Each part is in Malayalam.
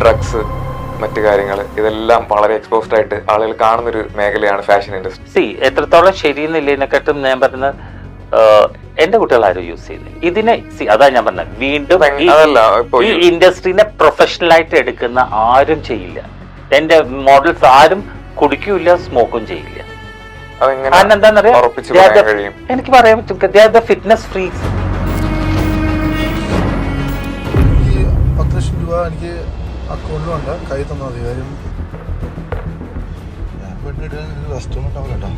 ഡ്രഗ്സ്, മറ്റു കാര്യങ്ങൾ, ഇതെല്ലാം വളരെ എക്സ്പോസ്ഡ് ആയിട്ട് ആളുകൾ കാണുന്നൊരു മേഖലയാണ് ഫാഷൻ ഇൻഡസ്ട്രി. എത്രത്തോളം ശരിയെന്നില്ലേനെക്കാട്ടും ഞാൻ പറയുന്നത് എന്റെ കുട്ടികൾ ആരും യൂസ് ചെയ്യുന്നില്ല ഇതിനെ. അതാ ഞാൻ പറഞ്ഞത്, വീണ്ടും ഈ ഇൻഡസ്ട്രീനെ പ്രൊഫഷണൽ ആയിട്ട് എടുക്കുന്ന ആരും ചെയ്യില്ല. എന്റെ മോഡൽസ് ആരും കുടിക്കൂല, സ്മോക്കും ചെയ്യില്ല. കാരണം എന്താണെന്നറിയാം, എനിക്ക് പറയാൻ പറ്റും, ഫിറ്റ്നസ് ഫ്രീക്സ്. 10 ലക്ഷം രൂപ എനിക്ക് അക്കൗണ്ടിലുണ്ട്, കൈ തന്നാൽ മതി. കാര്യം ഞാൻ പെണ്ണിടാൻ റെസ്റ്റോറൻറ്റ് ഉണ്ടാവില്ല കേട്ടോ,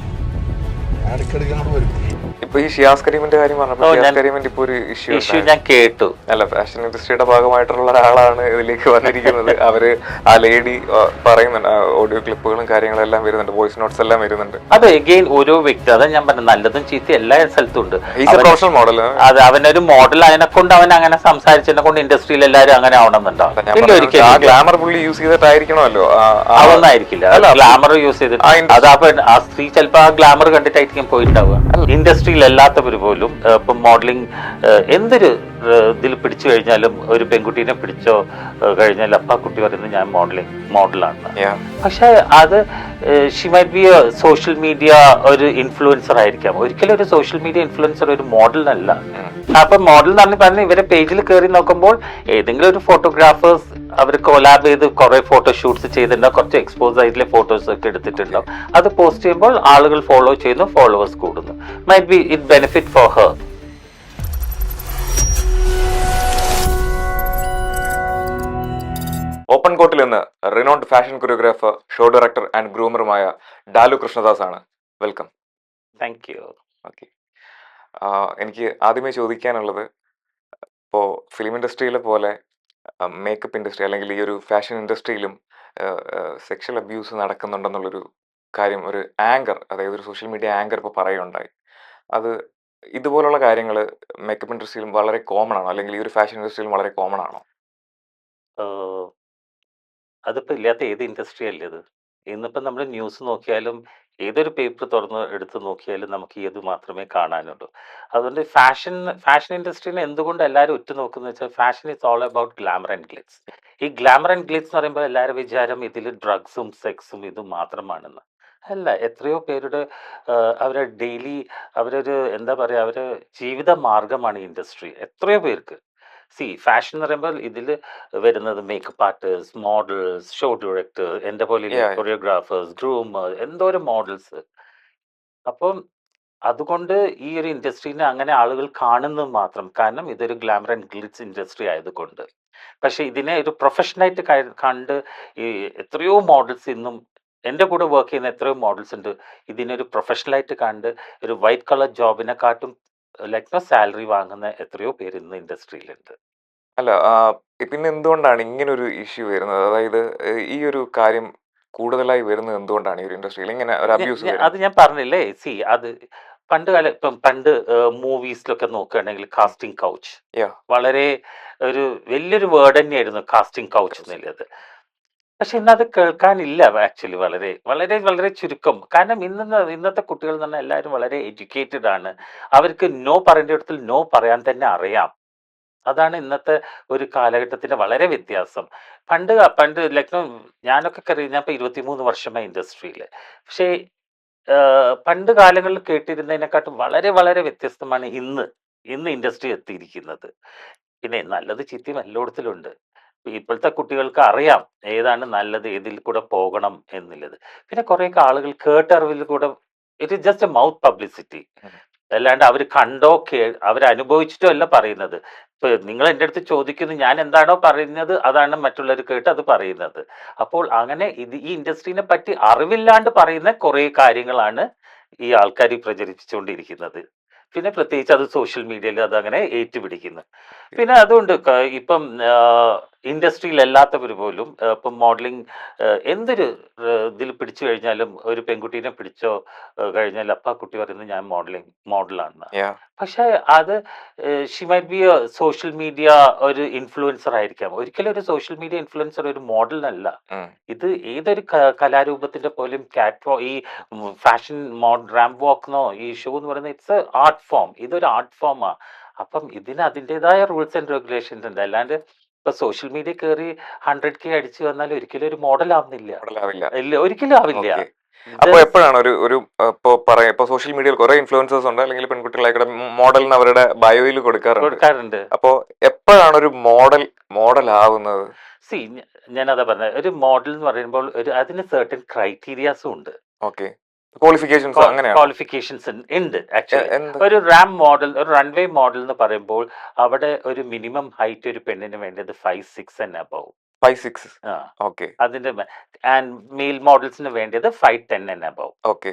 ഇടയ്ക്കിടയ്ക്ക് അങ്ങോട്ട് വരും. ഇപ്പൊ ഈ ഷിയാസ് കരീമിന്റെ കാര്യം പറഞ്ഞപ്പോൾ ഷിയാസ് കരീമിന്റെ ഇപ്പൊ ഒരു ഇഷ്യൂ ഞാൻ കേട്ടു. അല്ല, ഫാഷൻ ഇൻഡസ്ട്രിയുടെ ഭാഗമായിട്ടുള്ള ഒരാളാണ് ഇതിലേക്ക് വന്നിരിക്കുന്നത്. അവര് ആ ലേഡി പറയുന്നുണ്ട്, ഓഡിയോ ക്ലിപ്പുകളും കാര്യങ്ങളും എല്ലാം വരുന്നുണ്ട്, വോയിസ് നോട്ട്സ് എല്ലാം വരുന്നുണ്ട്. അത് എഗെയിൻ ഓരോ വ്യക്തി, അതാ ഞാൻ പറഞ്ഞത്, നല്ലതും ചീത്ത എല്ലാ സ്ഥലത്തും ഉണ്ട്. പ്രൊഫഷണൽ മോഡൽ, അതെ, അവനൊരു മോഡൽ അതിനെ കൊണ്ട് അവൻ അങ്ങനെ സംസാരിച്ചതിനെ കൊണ്ട് ഇൻഡസ്ട്രിയിൽ എല്ലാവരും അങ്ങനെ ആവണമെന്നുണ്ടാവും. ഗ്ലാമർ പുള്ളി യൂസ് ചെയ്തിട്ടായിരിക്കണമല്ലോ, അതൊന്നായിരിക്കില്ല. ഗ്ലാമർ യൂസ് ചെയ്തിട്ട് അതാ ആ സ്ത്രീ ചിലപ്പോ ആ ഗ്ലാമർ കണ്ടിട്ടായിരിക്കും പോയിട്ടുണ്ടാവുക. ഇൻഡസ്ട്രിയിൽ അല്ലാത്തവർ പോലും ഇപ്പം മോഡലിംഗ് എന്തൊരു ഇതിൽ പിടിച്ചു കഴിഞ്ഞാലും, ഒരു പെൺകുട്ടീനെ പിടിച്ചോ കഴിഞ്ഞാൽ അപ്പ കുട്ടി പറയുന്നത് ഞാൻ മോഡലാണ്. പക്ഷെ അത് she might be social media ഒരു ഇൻഫ്ലുവൻസർ ആയിരിക്കാം. ഒരിക്കലും ഒരു സോഷ്യൽ മീഡിയ ഇൻഫ്ലുവൻസർ ഒരു മോഡലിനല്ല. അപ്പൊ മോഡൽ എന്ന് പറഞ്ഞ് ഇവരെ പേജിൽ കയറി നോക്കുമ്പോൾ ഏതെങ്കിലും ഒരു ഫോട്ടോഗ്രാഫേഴ്സ് അവർ കൊലാബ് ചെയ്ത് കുറെ ഫോട്ടോഷൂട്ട്സ് ചെയ്തിട്ടുണ്ടാവും, കുറച്ച് എക്സ്പോസ് ആയിട്ടുള്ള ഫോട്ടോസ് ഒക്കെ എടുത്തിട്ടുണ്ടാവും. അത് പോസ്റ്റ് ചെയ്യുമ്പോൾ ആളുകൾ ഫോളോ ചെയ്യുന്നു, ഫോളോവേഴ്സ് കൂടുന്നു. Might be it benefit for her. Open കോട്ടിൽ നിന്ന് renowned fashion choreographer, show director and ഗ്രൂമറുമായ ഡാലു കൃഷ്ണദാസ് ആണ്. വെൽക്കം. Thank you. ഓക്കെ, എനിക്ക് ആദ്യമേ ചോദിക്കാനുള്ളത്, ഇപ്പോൾ ഫിലിം ഇൻഡസ്ട്രിയിലെ പോലെ മേക്കപ്പ് ഇൻഡസ്ട്രി അല്ലെങ്കിൽ ഈ ഒരു ഫാഷൻ ഇൻഡസ്ട്രിയിലും സെക്ഷൽ അബ്യൂസ് നടക്കുന്നുണ്ടെന്നുള്ളൊരു കാര്യം ഒരു ആങ്കർ, അതായത് ഒരു സോഷ്യൽ മീഡിയ ആങ്കർ ഇപ്പോൾ പറയുകയുണ്ടായി. അത് ഇതുപോലുള്ള കാര്യങ്ങൾ മേക്കപ്പ് ഇൻഡസ്ട്രിയിലും വളരെ കോമൺ ആണോ, അല്ലെങ്കിൽ ഈ ഒരു ഫാഷൻ ഇൻഡസ്ട്രിയിലും വളരെ കോമൺ ആണോ? അതിപ്പോ ഇല്ലാത്ത ഏത് ഇൻഡസ്ട്രി അല്ലേ ഇത്? ഇന്നിപ്പോ നമ്മൾ ന്യൂസ് നോക്കിയാലും ഏതൊരു പേപ്പർ തുറന്ന് എടുത്ത് നോക്കിയാലും നമുക്ക് ഇത് മാത്രമേ കാണാനുള്ളൂ. അതുകൊണ്ട് ഫാഷൻ ഇൻഡസ്ട്രീനെ എന്തുകൊണ്ട് എല്ലാവരും ഉറ്റുനോക്കുന്നത് വെച്ചാൽ, fashion is all about glamour and glitz. ഈ ഗ്ലാമർ ആൻഡ് ഗ്ലിറ്റ്സ് എന്ന് പറയുമ്പോൾ എല്ലാവരും വിചാരം ഇതിൽ ഡ്രഗ്സും സെക്സും ഇതും മാത്രമാണെന്ന്. അല്ല, എത്രയോ പേരുടെ അവരെ ഡെയിലി അവരൊരു എന്താ പറയുക, അവരെ ജീവിത മാർഗമാണ് ഈ ഇൻഡസ്ട്രി എത്രയോ പേർക്ക്. ഫാഷൻ എന്ന് പറയുമ്പോൾ ഇതിൽ വരുന്നത് makeup artist, models, show director, എൻ്റെ പോലെ കൊറിയോഗ്രാഫേഴ്സ്, ഗ്രൂമർ, എന്തോരം മോഡൽസ്. അപ്പം അതുകൊണ്ട് ഈ ഒരു ഇൻഡസ്ട്രീനെ അങ്ങനെ ആളുകൾ കാണുന്നത് മാത്രം, കാരണം ഇതൊരു ഗ്ലാമർ ആൻഡ് ഗ്ലിറ്റ്സ് ഇൻഡസ്ട്രി ആയതുകൊണ്ട്. പക്ഷെ ഇതിനെ ഒരു പ്രൊഫഷനായിട്ട് കണ്ട് ഈ എത്രയോ മോഡൽസ് ഇന്നും എൻ്റെ കൂടെ വർക്ക് ചെയ്യുന്ന എത്രയോ മോഡൽസ് ഉണ്ട്, ഇതിനൊരു പ്രൊഫഷണലായിട്ട് കണ്ട് ഒരു വൈറ്റ് കളർ ജോബിനെക്കാട്ടും സാലറി വാങ്ങുന്ന എത്രയോ പേര് ഇന്ന് ഇൻഡസ്ട്രിയിലുണ്ട്. അല്ല, പിന്നെ എന്തുകൊണ്ടാണ് ഇങ്ങനൊരു ഇഷ്യൂ വരുന്നത്? അതായത് ഈ ഒരു കാര്യം കൂടുതലായി വരുന്നത് എന്തുകൊണ്ടാണ് ഈ ഒരു ഇൻഡസ്ട്രിയിൽ ഇങ്ങനെ ഒരു അബ്യൂസ്? അത് ഞാൻ പറഞ്ഞില്ലേ, അത് പണ്ട് മൂവീസിലൊക്കെ നോക്കുകയാണെങ്കിൽ കാസ്റ്റിംഗ് കൗച്ച് വളരെ ഒരു വലിയൊരു വേർഡ് തന്നെയായിരുന്നു, കാസ്റ്റിംഗ് കൗച്ച് എന്നുള്ളത്. പക്ഷെ ഇന്നത് കേൾക്കാനില്ല ആക്ച്വലി, വളരെ വളരെ വളരെ ചുരുക്കം. കാരണം ഇന്നത്തെ കുട്ടികൾ എന്ന് പറഞ്ഞാൽ എല്ലാവരും വളരെ എഡ്യൂക്കേറ്റഡ് ആണ്. അവർക്ക് നോ പറയേണ്ടിടത്തിൽ നോ പറയാൻ തന്നെ അറിയാം. അതാണ് ഇന്നത്തെ ഒരു കാലഘട്ടത്തിന്റെ വളരെ വ്യത്യാസം. പണ്ട് ഞാനൊക്കെ ഞാൻ ഇപ്പൊ 23 വർഷമായി ഇൻഡസ്ട്രിയിൽ. പക്ഷേ പണ്ട് കാലങ്ങളിൽ കേട്ടിരുന്നതിനെക്കാട്ടും വളരെ വളരെ വ്യത്യസ്തമാണ് ഇന്ന് ഇൻഡസ്ട്രി എത്തിയിരിക്കുന്നത്. പിന്നെ നല്ലത് ചീത്തയും എല്ലായിടത്തിലുണ്ട്. ഇപ്പോഴത്തെ കുട്ടികൾക്ക് അറിയാം ഏതാണ് നല്ലത്, ഏതിൽ കൂടെ പോകണം എന്നുള്ളത്. പിന്നെ കുറേയൊക്കെ ആളുകൾ കേട്ടറിവിൽ കൂടെ, it is just A mouth publicity. അല്ലാണ്ട് അവർ കണ്ടോ അവരനുഭവിച്ചിട്ടോ അല്ല പറയുന്നത്. ഇപ്പൊ നിങ്ങൾ എൻ്റെ അടുത്ത് ചോദിക്കുന്നു, ഞാൻ എന്താണോ പറയുന്നത് അതാണ് മറ്റുള്ളവർ കേട്ട് അത് പറയുന്നത്. അപ്പോൾ അങ്ങനെ ഈ ഇൻഡസ്ട്രീനെ പറ്റി അറിവില്ലാണ്ട് പറയുന്ന കുറേ കാര്യങ്ങളാണ് ഈ ആൾക്കാർ പ്രചരിപ്പിച്ചുകൊണ്ടിരിക്കുന്നത്. പിന്നെ പ്രത്യേകിച്ച് അത് സോഷ്യൽ മീഡിയയിൽ അതങ്ങനെ ഏറ്റുപിടിക്കുന്നു. പിന്നെ അതുകൊണ്ട് ഇപ്പം ഇൻഡസ്ട്രിയിൽ അല്ലാത്തവർ പോലും ഇപ്പം മോഡലിംഗ് എന്തൊരു ഇതിൽ പിടിച്ചു കഴിഞ്ഞാലും, ഒരു പെൺകുട്ടീനെ പിടിച്ചോ കഴിഞ്ഞാൽ അപ്പ കുട്ടി പറയുന്നത് ഞാൻ മോഡലാണ്. പക്ഷെ അത് she might be social media ഒരു ഇൻഫ്ലുവൻസർ ആയിരിക്കാം. ഒരിക്കലും ഒരു സോഷ്യൽ മീഡിയ ഇൻഫ്ലുവൻസർ ഒരു മോഡലിനല്ല. ഇത് ഏതൊരു കലാരൂപത്തിന്റെ പോലും ഈ ഫാഷൻ റാമ്പ് വാക്ക്ന്നോ ഈ ഷോ എന്ന് പറയുന്നത് ഇറ്റ്സ് എ ആർട്ട് ഫോം. ഇതൊരു ആർട്ട് ഫോമാ. അപ്പം ഇതിന് അതിൻ്റെതായ റൂൾസ് ആൻഡ് റെഗുലേഷൻസ് ഉണ്ട്. അല്ലാണ്ട് ഇപ്പൊ സോഷ്യൽ മീഡിയ കയറി 100K അടിച്ചു വന്നാൽ ഒരിക്കലും ഒരു മോഡൽ ആവുന്നില്ല. മോഡലാവില്ല. ഇല്ല, ഒരിക്കലും ആവില്ല. ഓക്കെ. അപ്പൊ എപ്പോഴാണ് ഒരു ഇപ്പൊ സോഷ്യൽ മീഡിയയിൽ കുറെ ഇൻഫ്ലുവൻസേഴ്സ് ഉണ്ട്, അല്ലെങ്കിൽ പെൺകുട്ടികളായിക്കോട്ടെ, മോഡലിന് അവരുടെ ബയോയിൽ കൊടുക്കാറുണ്ട്. അപ്പോ എപ്പോഴാണ് ഒരു മോഡൽ ആവുന്നത്? സി, ഞാനതാ പറഞ്ഞത്, ഒരു മോഡൽ എന്ന് പറയുമ്പോൾ അതിന് സർട്ടൻ ക്രൈറ്റീരിയാസും ഉണ്ട്. ഓക്കെ. ക്വാളിഫിക്കേഷൻസ് അങ്ങനെയാണ്. ക്വാളിഫിക്കേഷൻസ് ഉണ്ട് ആക്ച്വലി. എന്ത്? ഒരു റാം മോഡൽ, ഒരു റൺവേ മോഡൽ എന്ന് പറയുമ്പോൾ അവിടെ ഒരു മിനിമം ഹൈറ്റ് ഒരു പെണ്ണിന് വേണ്ടത് 5'6" ആൻഡ് അബവ്. 5'6". ആ, ഓക്കെ. അതിന്റെ ആൻഡ് മെയിൽ മോഡൽസിന് വേണ്ടത് 5'10" ആൻഡ് അബവ്. ഓക്കെ.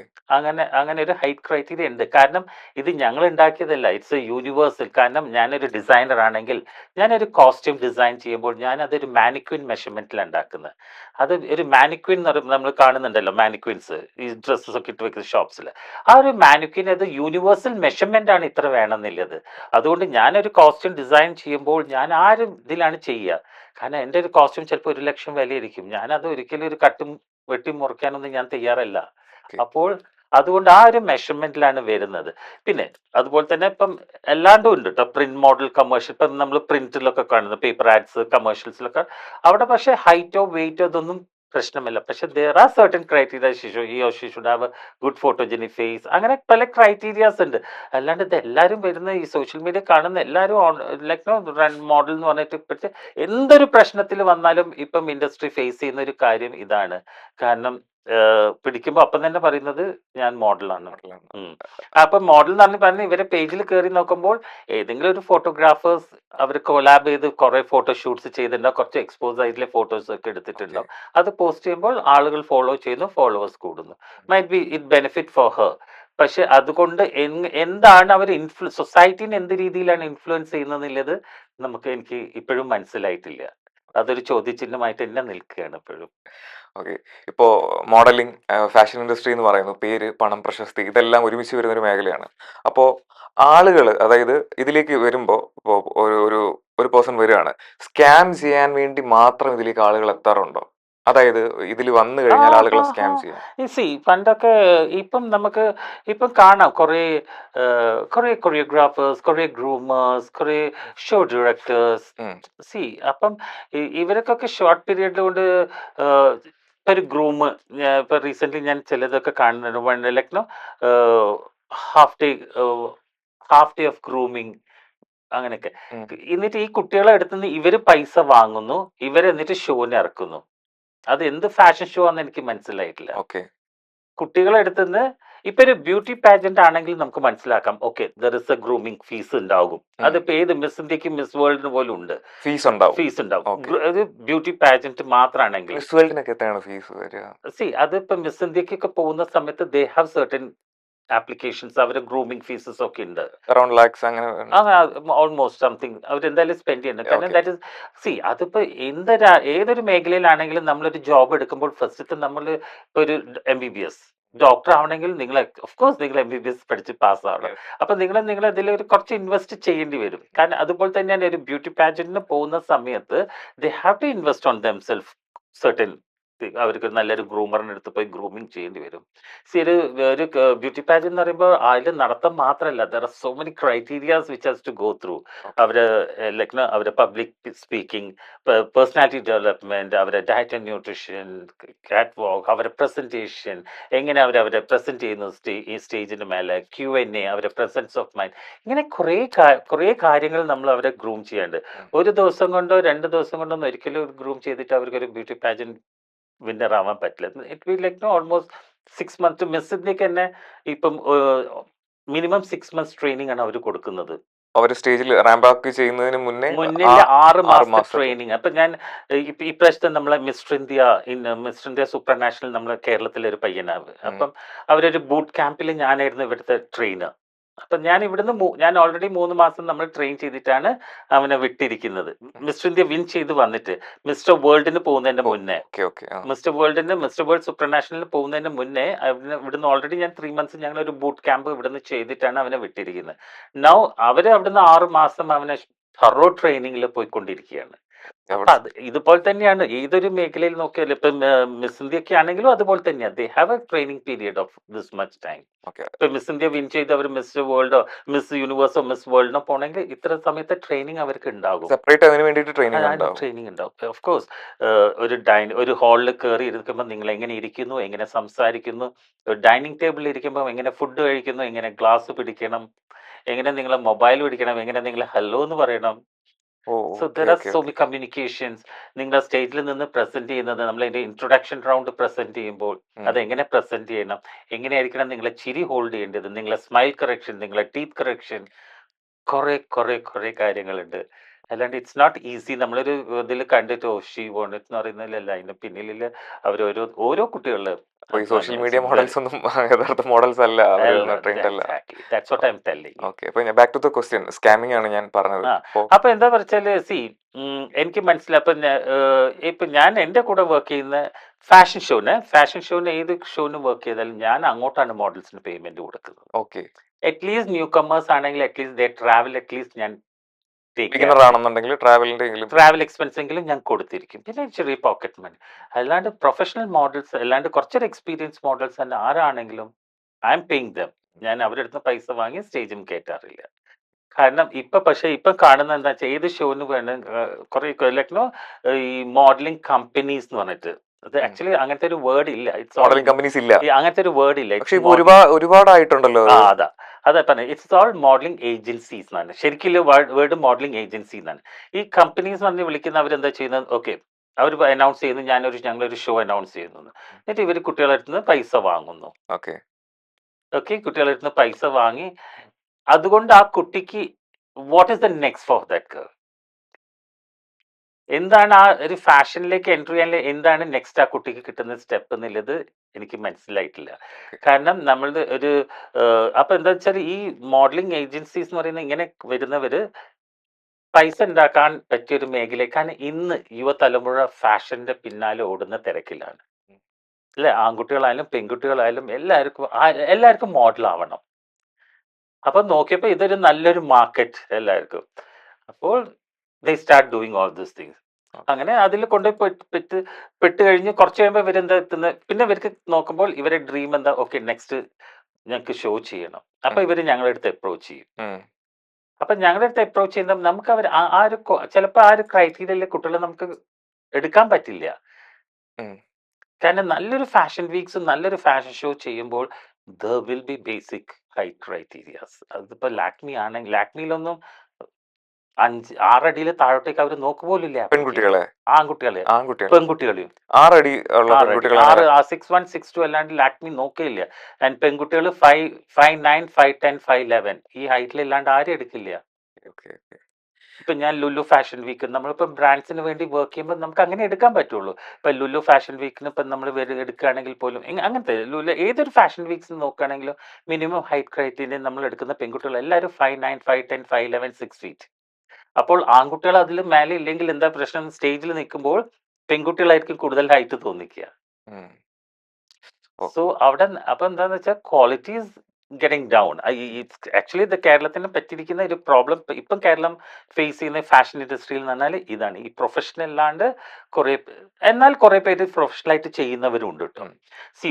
അങ്ങനെ ഒരു ഹൈറ്റ് ക്രൈറ്റീരിയ ഉണ്ട്. കാരണം ഇത് ഞങ്ങൾ ഉണ്ടാക്കിയതല്ല, ഇറ്റ്സ് എ യൂണിവേഴ്സൽ. കാരണം ഞാനൊരു ഡിസൈനർ ആണെങ്കിൽ ഞാനൊരു കോസ്റ്റ്യൂം ഡിസൈൻ ചെയ്യുമ്പോൾ ഞാൻ അതൊരു മാനിക്വിൻ മെഷർമെന്റിലാണ് ഉണ്ടാക്കുന്നത്. അത് ഒരു മാനിക്വിൻ എന്ന് പറയുമ്പോൾ നമ്മൾ കാണുന്നുണ്ടല്ലോ, മാനിക്വിൻസ് ഈ ഡ്രസ്സസ് ഒക്കെ ഇട്ട് വെക്കുന്ന ഷോപ്സിൽ. ആ ഒരു മാനിക്വിൻ അത് യൂണിവേഴ്സൽ മെഷർമെന്റ് ആണ്, ഇത്ര വേണമെന്നുള്ളത്. അതുകൊണ്ട് ഞാനൊരു കോസ്റ്റ്യൂം ഡിസൈൻ ചെയ്യുമ്പോൾ ഞാൻ ആ ഒരു ഇതിലാണ് ചെയ്യുക. കാരണം എൻ്റെ ഒരു കോസ്റ്റ്യൂം ചിലപ്പോൾ 1 ലക്ഷം വിലയിരിക്കും. ഞാനത് ഒരിക്കലും ഒരു കട്ടും വെട്ടി മുറിക്കാനൊന്നും ഞാൻ തയ്യാറല്ല. അപ്പോൾ അതുകൊണ്ട് ആ ഒരു മെഷർമെന്റിലാണ് വരുന്നത്. പിന്നെ അതുപോലെ തന്നെ ഇപ്പം എല്ലാണ്ടും ഉണ്ട് കേട്ടോ, പ്രിന്റ് മോഡൽ, കമേഴ്ഷ്യൽ. ഇപ്പം നമ്മൾ പ്രിന്റിലൊക്കെ കാണുന്നത് പേപ്പർ ആഡ്സ്, കമേഴ്ഷ്യൽസിലൊക്കെ അവിടെ പക്ഷേ ഹൈറ്റോ വെയിറ്റോ ഇതൊന്നും പ്രശ്നമില്ല. പക്ഷെ there are certain criteria. She should have a good photogenic face. അങ്ങനെ പല ക്രൈറ്റീരിയാസ് ഉണ്ട്. അല്ലാണ്ട് ഇത് എല്ലാവരും വരുന്ന ഈ സോഷ്യൽ മീഡിയ കാണുന്ന എല്ലാവരും ലൈക്ക് മോഡൽ എന്ന് പറഞ്ഞിട്ട് പക്ഷെ എന്തൊരു പ്രശ്നത്തിൽ വന്നാലും ഇപ്പം ഇൻഡസ്ട്രി ഫേസ് ചെയ്യുന്ന ഒരു കാര്യം ഇതാണ്. കാരണം പിടിക്കുമ്പോൾ അപ്പം തന്നെ പറയുന്നത് ഞാൻ മോഡലാണ്. അപ്പം മോഡൽ എന്ന് പറഞ്ഞ് ഇവരെ പേജിൽ കയറി നോക്കുമ്പോൾ ഏതെങ്കിലും ഒരു ഫോട്ടോഗ്രാഫേഴ്സ് അവർ കൊലാബ് ചെയ്ത് കുറെ ഫോട്ടോഷൂട്ട്സ് ചെയ്തിട്ടുണ്ടാവും, കുറച്ച് എക്സ്പോസ് ആയിട്ടുള്ള ഫോട്ടോസ് ഒക്കെ എടുത്തിട്ടുണ്ടാവും. അത് പോസ്റ്റ് ചെയ്യുമ്പോൾ ആളുകൾ ഫോളോ ചെയ്യുന്നു, ഫോളോവേഴ്സ് കൂടുന്നു. Might be it benefit for Har. പക്ഷെ അതുകൊണ്ട് എന്താണ് അവർ സൊസൈറ്റിനെ എന്ത് രീതിയിലാണ് ഇൻഫ്ലുവൻസ് ചെയ്യുന്നതെന്നുള്ളത് എനിക്ക് ഇപ്പോഴും മനസ്സിലായിട്ടില്ല. അതൊരു ചോദ്യചിഹ്നമായിട്ട് തന്നെ നിൽക്കുകയാണ് ഇപ്പോഴും. ഓക്കെ. ഇപ്പോ മോഡലിംഗ്, ഫാഷൻ ഇൻഡസ്ട്രി എന്ന് പറയുന്നു, പേര്, പണം, പ്രശസ്തി ഇതെല്ലാം ഒരുമിച്ച് വരുന്ന ഒരു മേഖലയാണ്. അപ്പോൾ ആളുകൾ, അതായത് ഇതിലേക്ക് വരുമ്പോൾ ഇപ്പോൾ ഒരു പേഴ്സൺ വരികയാണ്, സ്കാം ചെയ്യാൻ വേണ്ടി മാത്രം ഇതിലേക്ക് ആളുകൾ എത്താറുണ്ടോ? അതായത് ഇതിൽ വന്നു കഴിഞ്ഞാൽ ആളുകളെ സ്കാം ചെയ്യാം. പണ്ടൊക്കെ നമുക്ക് കാണാം കുറെ കൊറിയോഗ്രാഫേഴ്സ്, കുറെ ഗ്രൂമേഴ്സ്, കുറെ ഷോ ഡയറക്ടേഴ്സ്. അപ്പം ഇവർക്കൊക്കെ ഷോർട്ട് പീരീഡ് കൊണ്ട് ഒരു ഗ്രൂം, ഇപ്പൊ റീസെന്റ് ഞാൻ ചിലതൊക്കെ കാണുന്നുണ്ട്, like half day of grooming അങ്ങനെയൊക്കെ. എന്നിട്ട് ഈ കുട്ടികളെ അടുത്തുനിന്ന് ഇവര് പൈസ വാങ്ങുന്നു, എന്നിട്ട് ഷോന് ഇറക്കുന്നു. അത് എന്ത് ഫാഷൻ ഷോ ആണെന്ന് എനിക്ക് മനസ്സിലായിട്ടില്ല. കുട്ടികളെ അടുത്തുനിന്ന് ഇപ്പൊ ഒരു ബ്യൂട്ടി പാജന്റ് ആണെങ്കിൽ നമുക്ക് മനസ്സിലാക്കാം, okay there is A grooming fees ഉണ്ടാകും. അതിപ്പോ ഏത് മിസ് ഇന്ത്യക്ക് മിസ് വേൾഡിന് പോലും ഉണ്ട്, ഫീസ് ഉണ്ടാവും. അത് ബ്യൂട്ടി പാജന്റ് മാത്രമാണെങ്കിൽ അതിപ്പോ മിസ് ഇന്ത്യക്കൊക്കെ പോകുന്ന സമയത്ത് ദേ ഹാവ് സർട്ടൻ ആപ്ലിക്കേഷൻസ്, അവര് ഗ്രൂമിംഗ് ഫീസസ് ഒക്കെ ഉണ്ട്, ഓൾമോസ്റ്റ് സംതിങ് അവരെന്തായാലും സ്പെൻഡ് ചെയ്യുന്നുണ്ട്. കാരണം ദാറ്റ് ഇസ് അതിപ്പോ ഏതൊരു മേഖലയിലാണെങ്കിലും നമ്മളൊരു ജോബ് എടുക്കുമ്പോൾ ഫസ്റ്റ് നമ്മൾ ഇപ്പൊ ഒരു MBBS ഡോക്ടർ ആവണമെങ്കിൽ നിങ്ങൾ ഓഫ്കോഴ്സ് നിങ്ങൾ MBBS പഠിച്ച് പാസ് ആവണം. അപ്പൊ നിങ്ങൾ ഇതിൽ ഒരു കുറച്ച് ഇൻവെസ്റ്റ് ചെയ്യേണ്ടി വരും. കാരണം അതുപോലെ തന്നെയാണ് ഒരു ബ്യൂട്ടി പാജന്റിന് പോകുന്ന സമയത്ത് they have to invest on themselves certain. അവർക്ക് നല്ലൊരു ഗ്രൂമറിന്റെ അടുത്ത് പോയി ഗ്രൂമിങ് ചെയ്യേണ്ടി വരും. ഒരു ബ്യൂട്ടി പാജന്റ് എന്ന് പറയുമ്പോൾ അതിൽ നടത്തം മാത്രമല്ല, there are so many criterias which has to go through. അവരെ പബ്ലിക് സ്പീക്കിംഗ്, പേഴ്സണാലിറ്റി ഡെവലപ്മെന്റ്, അവരെ diet and nutrition, catwalk, അവരെ പ്രസന്റേഷൻ, എങ്ങനെ അവരെ പ്രസന്റ് ചെയ്യുന്നു ഈ സ്റ്റേജിന് മേലെ, Q&A, അവരെ പ്രസൻസ് ഓഫ് മൈൻഡ്, ഇങ്ങനെ കുറേ കാര്യങ്ങൾ നമ്മൾ അവരെ ഗ്രൂം ചെയ്യാണ്ട്. ഒരു ദിവസം കൊണ്ടോ 2 ദിവസം കൊണ്ടോ ഒന്നും ഒരിക്കലും ഗ്രൂം ചെയ്തിട്ട് അവർക്കൊരു ബ്യൂട്ടി പാജന്റ് വിന്നർ ആവാൻ പറ്റില്ല. It will like almost 6 months. Miss ഇന്ത്യക്ക് തന്നെ ഇപ്പം മിനിമം 6 months ട്രെയിനിങ് ആണ് അവർ കൊടുക്കുന്നത്. അവർ സ്റ്റേജിൽ റാമ്പാക്ക് ചെയ്യുന്നതിന് മുന്നേ 6 മാസം ട്രെയിനിങ്. അപ്പൊ ഞാൻ ഇപ്രാവശ്യത്തെ നമ്മളെ മിസ്റ്റർ ഇന്ത്യ സൂപ്പർ നാഷണൽ നമ്മളെ കേരളത്തിലെ ഒരു പയ്യനാവ്. അപ്പം അവരൊരു ബൂട്ട് ക്യാമ്പിൽ ഞാനായിരുന്നു ഇവിടുത്തെ ട്രെയിനർ. അപ്പൊ ഞാൻ ഓൾറെഡി 3 മാസം നമ്മൾ ട്രെയിൻ ചെയ്തിട്ടാണ് അവനെ വിട്ടിരിക്കുന്നത്. മിസ്റ്റർ ഇന്ത്യ വിൻ ചെയ്ത് വന്നിട്ട് മിസ്റ്റർ വേൾഡിന് പോകുന്നതിന്റെ മുന്നേ, മിസ്റ്റർ വേൾഡ് സൂപ്പർ നാഷണലിന് പോകുന്നതിന് മുന്നേ ഇവിടുന്ന് ഓൾറെഡി ഞാൻ 3 months ഞങ്ങൾ ഒരു ബൂട്ട് ക്യാമ്പ് ഇവിടുന്ന് ചെയ്തിട്ടാണ് അവനെ വിട്ടിരിക്കുന്നത്. നൗ അവര് അവിടുന്ന് 6 മാസം അവനെ തറോ ട്രെയിനിങ്ങിൽ പോയിക്കൊണ്ടിരിക്കുകയാണ്. അപ്പൊ അത് ഇതുപോലെ തന്നെയാണ് ഏതൊരു മേഖലയിൽ നോക്കിയാലും. ഇപ്പം മിസ് ഇന്ത്യ ഒക്കെ ആണെങ്കിലും അതുപോലെ തന്നെയാണ്. They have A training period of this much time. Okay. ഇപ്പൊ മിസ് ഇന്ത്യ വിൻ ചെയ്ത് അവർ മിസ് വേൾഡോ മിസ് യൂണിവേഴ്സോ മിസ് വേൾഡിനോ പോണെങ്കിൽ ഇത്ര സമയത്തെ ട്രെയിനിങ് അവർക്ക് ഉണ്ടാകും. സെപ്പറേറ്റ് അതിന് വേണ്ടിയിട്ട് ട്രെയിനിങ് അതിന് ഉണ്ടാവും. ട്രെയിനിങ് ഉണ്ടാവും. ഓഫ് കോഴ്സ് ഒരു ഹാളിൽ കയറി ഇരിക്കുമ്പോൾ നിങ്ങൾ എങ്ങനെ ഇരിക്കുന്നു, എങ്ങനെ സംസാരിക്കുന്നു, ഒരു ഡൈനിങ് ടേബിളിൽ ഇരിക്കുമ്പോൾ എങ്ങനെ ഫുഡ് കഴിക്കുന്നു, എങ്ങനെ ഗ്ലാസ് പിടിക്കണം, എങ്ങനെ നിങ്ങൾ മൊബൈൽ പിടിക്കണം, എങ്ങനെ നിങ്ങൾ ഹലോ എന്ന് പറയണം. Oh, so okay, there are okay, so okay. Many communications. നിങ്ങൾ സ്റ്റേജിൽ നിന്ന് പ്രസന്റ് ചെയ്യുന്നത്, നമ്മൾ അതിന്റെ ഇൻട്രൊഡക്ഷൻ റൗണ്ട് പ്രസന്റ് ചെയ്യുമ്പോൾ അത് എങ്ങനെ പ്രസന്റ് ചെയ്യണം, എങ്ങനെയായിരിക്കണം നിങ്ങളെ ചിരി ഹോൾഡ് ചെയ്യേണ്ടത്, നിങ്ങളെ സ്മൈൽ കറക്ഷൻ, നിങ്ങളെ ടീത്ത് കറക്ഷൻ, കുറെ കാര്യങ്ങളുണ്ട്. അല്ലാണ്ട് ഇറ്റ്സ് നോട്ട് ഈസി. നമ്മളൊരു ഇതിൽ കണ്ടിട്ട് ഷീ വോണ്ട് എന്ന് പറയുന്നതിലല്ല, അതിന്റെ പിന്നിൽ അവർ ഓരോ കുട്ടികളിലും അപ്പൊ ഈ സോഷ്യൽ മീഡിയ മോഡൽസ് ഒന്നും യഥാർത്ഥ മോഡൽസ് അല്ല, അവരൊന്നും ട്രെയിൻഡ് അല്ല. Exactly that's what I am telling you. Okay. അപ്പൊ back to the question, scamming ആണ് ഞാൻ പറഞ്ഞത്. ആ അപ്പോ അപ്പൊ എന്താ വെച്ചാല് എനിക്ക് മനസ്സിലായി. ഇപ്പൊ ഞാൻ എന്റെ കൂടെ വർക്ക് ചെയ്യുന്ന ഫാഷൻ ഷോന് ഏത് ഷോന് വർക്ക് ചെയ്താലും ഞാൻ അങ്ങോട്ടാണ് മോഡൽസിന് പേയ്മെന്റ് കൊടുക്കുന്നത്. ഓക്കെ. അറ്റ്ലീസ്റ്റ് ന്യൂ കമേഴ്സ് ആണെങ്കിൽ അറ്റ്ലീസ്റ്റ് ട്രാവൽ അറ്റ്ലീസ്റ്റ് ഞാൻ ടേക്ക് കെയർ ബിഗിനർ ചെയ്യും. ആണെന്നുണ്ടെങ്കിൽ ട്രാവലിന്റെ എങ്കിലും. ട്രാവൽ എക്സ്പെൻസ് എങ്കിലും ഞാൻ കൊടുത്തിരിക്കും. പിന്നെ ചെറിയ പോക്കറ്റ് മണി. അല്ലാണ്ട് പ്രൊഫഷണൽ മോഡൽസ്, അല്ലാണ്ട് കുറച്ചൊരു എക്സ്പീരിയൻസ് മോഡൽസ് തന്നെ ആരാണെങ്കിലും ഐ എം പേയിങ് ദം. ഞാൻ അവരുടെ അടുത്ത് പൈസ വാങ്ങി സ്റ്റേജും കയറ്റാറില്ല. കാരണം ഇപ്പൊ കാണുന്ന എന്താ വെച്ചാൽ ഏത് ഷോന് വേണം കുറെ ലൈക്ക് ഈ മോഡലിംഗ് കമ്പനീസ് എന്ന് പറഞ്ഞിട്ട്. അത് ആക്ച്വലി അങ്ങനത്തെ ഒരു വേർഡ് ഇല്ല. മോഡലിംഗ് കമ്പനീസ് ഇല്ല. അങ്ങനത്തെ ഒരു വേർഡ് ഇല്ല. പക്ഷെ ഇപ്പൊ ഒരുപാടായിട്ടുണ്ടല്ലോ. അതാ പറഞ്ഞത്. ഇറ്റ്സ് ഓൾ മോഡലിംഗ് ഏജൻസീസ് എന്നാണ്. ശരിക്കും വേർഡ് മോഡലിംഗ് ഏജൻസി എന്നാണ്. ഈ കമ്പനീസ് പറഞ്ഞ് വിളിക്കുന്നവരെന്താ ചെയ്യുന്നത്? ഓക്കെ, അവർ അനൗൺസ് ചെയ്യുന്നു, ഞങ്ങളൊരു ഷോ അനൗൺസ് ചെയ്യുന്നു. എന്നിട്ട് ഇവർ കുട്ടികളുടെ അടുത്ത് നിന്ന് പൈസ വാങ്ങുന്നു. ഓക്കെ. കുട്ടികളുടെ അടുത്ത് നിന്ന് പൈസ വാങ്ങി അതുകൊണ്ട് ആ കുട്ടിക്ക് what is the next for that girl? എന്താണ് ആ ഒരു ഫാഷനിലേക്ക് എൻട്രി ചെയ്യാൻ എന്താണ് നെക്സ്റ്റ് ആ കുട്ടിക്ക് കിട്ടുന്ന സ്റ്റെപ്പ് എന്നുള്ളത് എനിക്ക് മനസ്സിലായിട്ടില്ല. കാരണം നമ്മളുടെ അപ്പൊ എന്താ വെച്ചാൽ ഈ മോഡലിംഗ് ഏജൻസീസ് എന്ന് പറയുന്നത് ഇങ്ങനെ വരുന്നവര് പൈസ ഉണ്ടാക്കാൻ പറ്റിയ ഒരു മേഖല. കാരണം ഇന്ന് യുവതലമുറ ഫാഷന്റെ പിന്നാലെ ഓടുന്ന തിരക്കിലാണ്. അല്ലെ, ആൺകുട്ടികളായാലും പെൺകുട്ടികളായാലും എല്ലാവർക്കും മോഡൽ ആവണം. അപ്പൊ നോക്കിയപ്പോ ഇതൊരു നല്ലൊരു മാർക്കറ്റ് എല്ലാവർക്കും. അപ്പോൾ ദേ start doing all these things. അങ്ങനെ അതിൽ കൊണ്ടുപോയി പെട്ട് കഴിഞ്ഞ് കുറച്ച് കഴിയുമ്പോൾ ഇവരെന്താ എത്തുന്നത്? പിന്നെ ഇവർക്ക് നോക്കുമ്പോൾ ഇവരെ ഡ്രീം എന്താ? ഓക്കെ, നെക്സ്റ്റ് ഞങ്ങൾക്ക് ഷോ ചെയ്യണം. അപ്പൊ ഇവര് ഞങ്ങളുടെ അടുത്ത് അപ്രോച്ച് ചെയ്യും. അപ്പൊ ഞങ്ങളുടെ അടുത്ത് അപ്രോച്ച് ചെയ്യുമ്പോൾ നമുക്ക് ചിലപ്പോൾ ആ ഒരു ക്രൈറ്റീരിയയിലെ കുട്ടികളെ നമുക്ക് എടുക്കാൻ പറ്റില്ല. കാരണം നല്ലൊരു ഫാഷൻ വീക്സ്, നല്ലൊരു ഫാഷൻ ഷോ ചെയ്യുമ്പോൾ there will B basic height criterias. അതിപ്പോ ലാക്മിയിലൊന്നും 6 അടിയിൽ താഴോട്ടേക്ക് അവർ നോക്കുപോലില്ല. പെൺകുട്ടികളെ, ആൺകുട്ടികളെ, പെൺകുട്ടികളെയും 6 അടി ഉള്ള പെൺകുട്ടികളെ 6'1", 6'2" അല്ലാണ്ട് ലാക്മി നോക്കില്ല. ആൻഡ് പെൺകുട്ടികൾ 5'9", 5'10", 5'11" ഈ ഹൈറ്റിൽ ഇല്ലാണ്ട് ആരും എടുക്കില്ല. ഇപ്പൊ ഞാൻ ലുലു ഫാഷൻ വീക്ക്, നമ്മളിപ്പോ ബ്രാൻഡ്സിന് വേണ്ടി വർക്ക് ചെയ്യുമ്പോൾ നമുക്ക് അങ്ങനെ എടുക്കാൻ പറ്റുള്ളൂ. ഇപ്പൊ ലുലു ഫാഷൻ വീക്കിന് ഇപ്പൊ നമ്മൾ എടുക്കുകയാണെങ്കിൽ പോലും അങ്ങനത്തെ ഏതൊരു ഫാഷൻ വീക്സ് നോക്കുകയാണെങ്കിലും മിനിമം ഹൈറ്റ് ക്രൈറ്റീരിയ നമ്മൾ എടുക്കുന്ന പെൺകുട്ടികൾ എല്ലാവരും 5'9", 5'10", 5'11", 6 feet. അപ്പോൾ ആൺകുട്ടികൾ അതിൽ മേലെ ഇല്ലെങ്കിൽ എന്താ പ്രശ്നം? സ്റ്റേജിൽ നിൽക്കുമ്പോൾ പെൺകുട്ടികളായിരിക്കും കൂടുതൽ ഹൈറ്റ് തോന്നിക്കുക. സോ അവിടെ അപ്പൊ എന്താന്ന് വെച്ചാൽ quality is getting down. Actually ഇത് കേരളത്തിന് പറ്റിയിരിക്കുന്ന ഒരു പ്രോബ്ലം. ഇപ്പം കേരളം ഫേസ് ചെയ്യുന്ന ഫാഷൻ ഇൻഡസ്ട്രിയിൽ എന്ന് പറഞ്ഞാൽ ഇതാണ്. ഈ പ്രൊഫഷണൽ അല്ലാണ്ട് എന്നാൽ കുറെ പേര് പ്രൊഫഷണൽ ആയിട്ട് ചെയ്യുന്നവരുണ്ട് കേട്ടോ.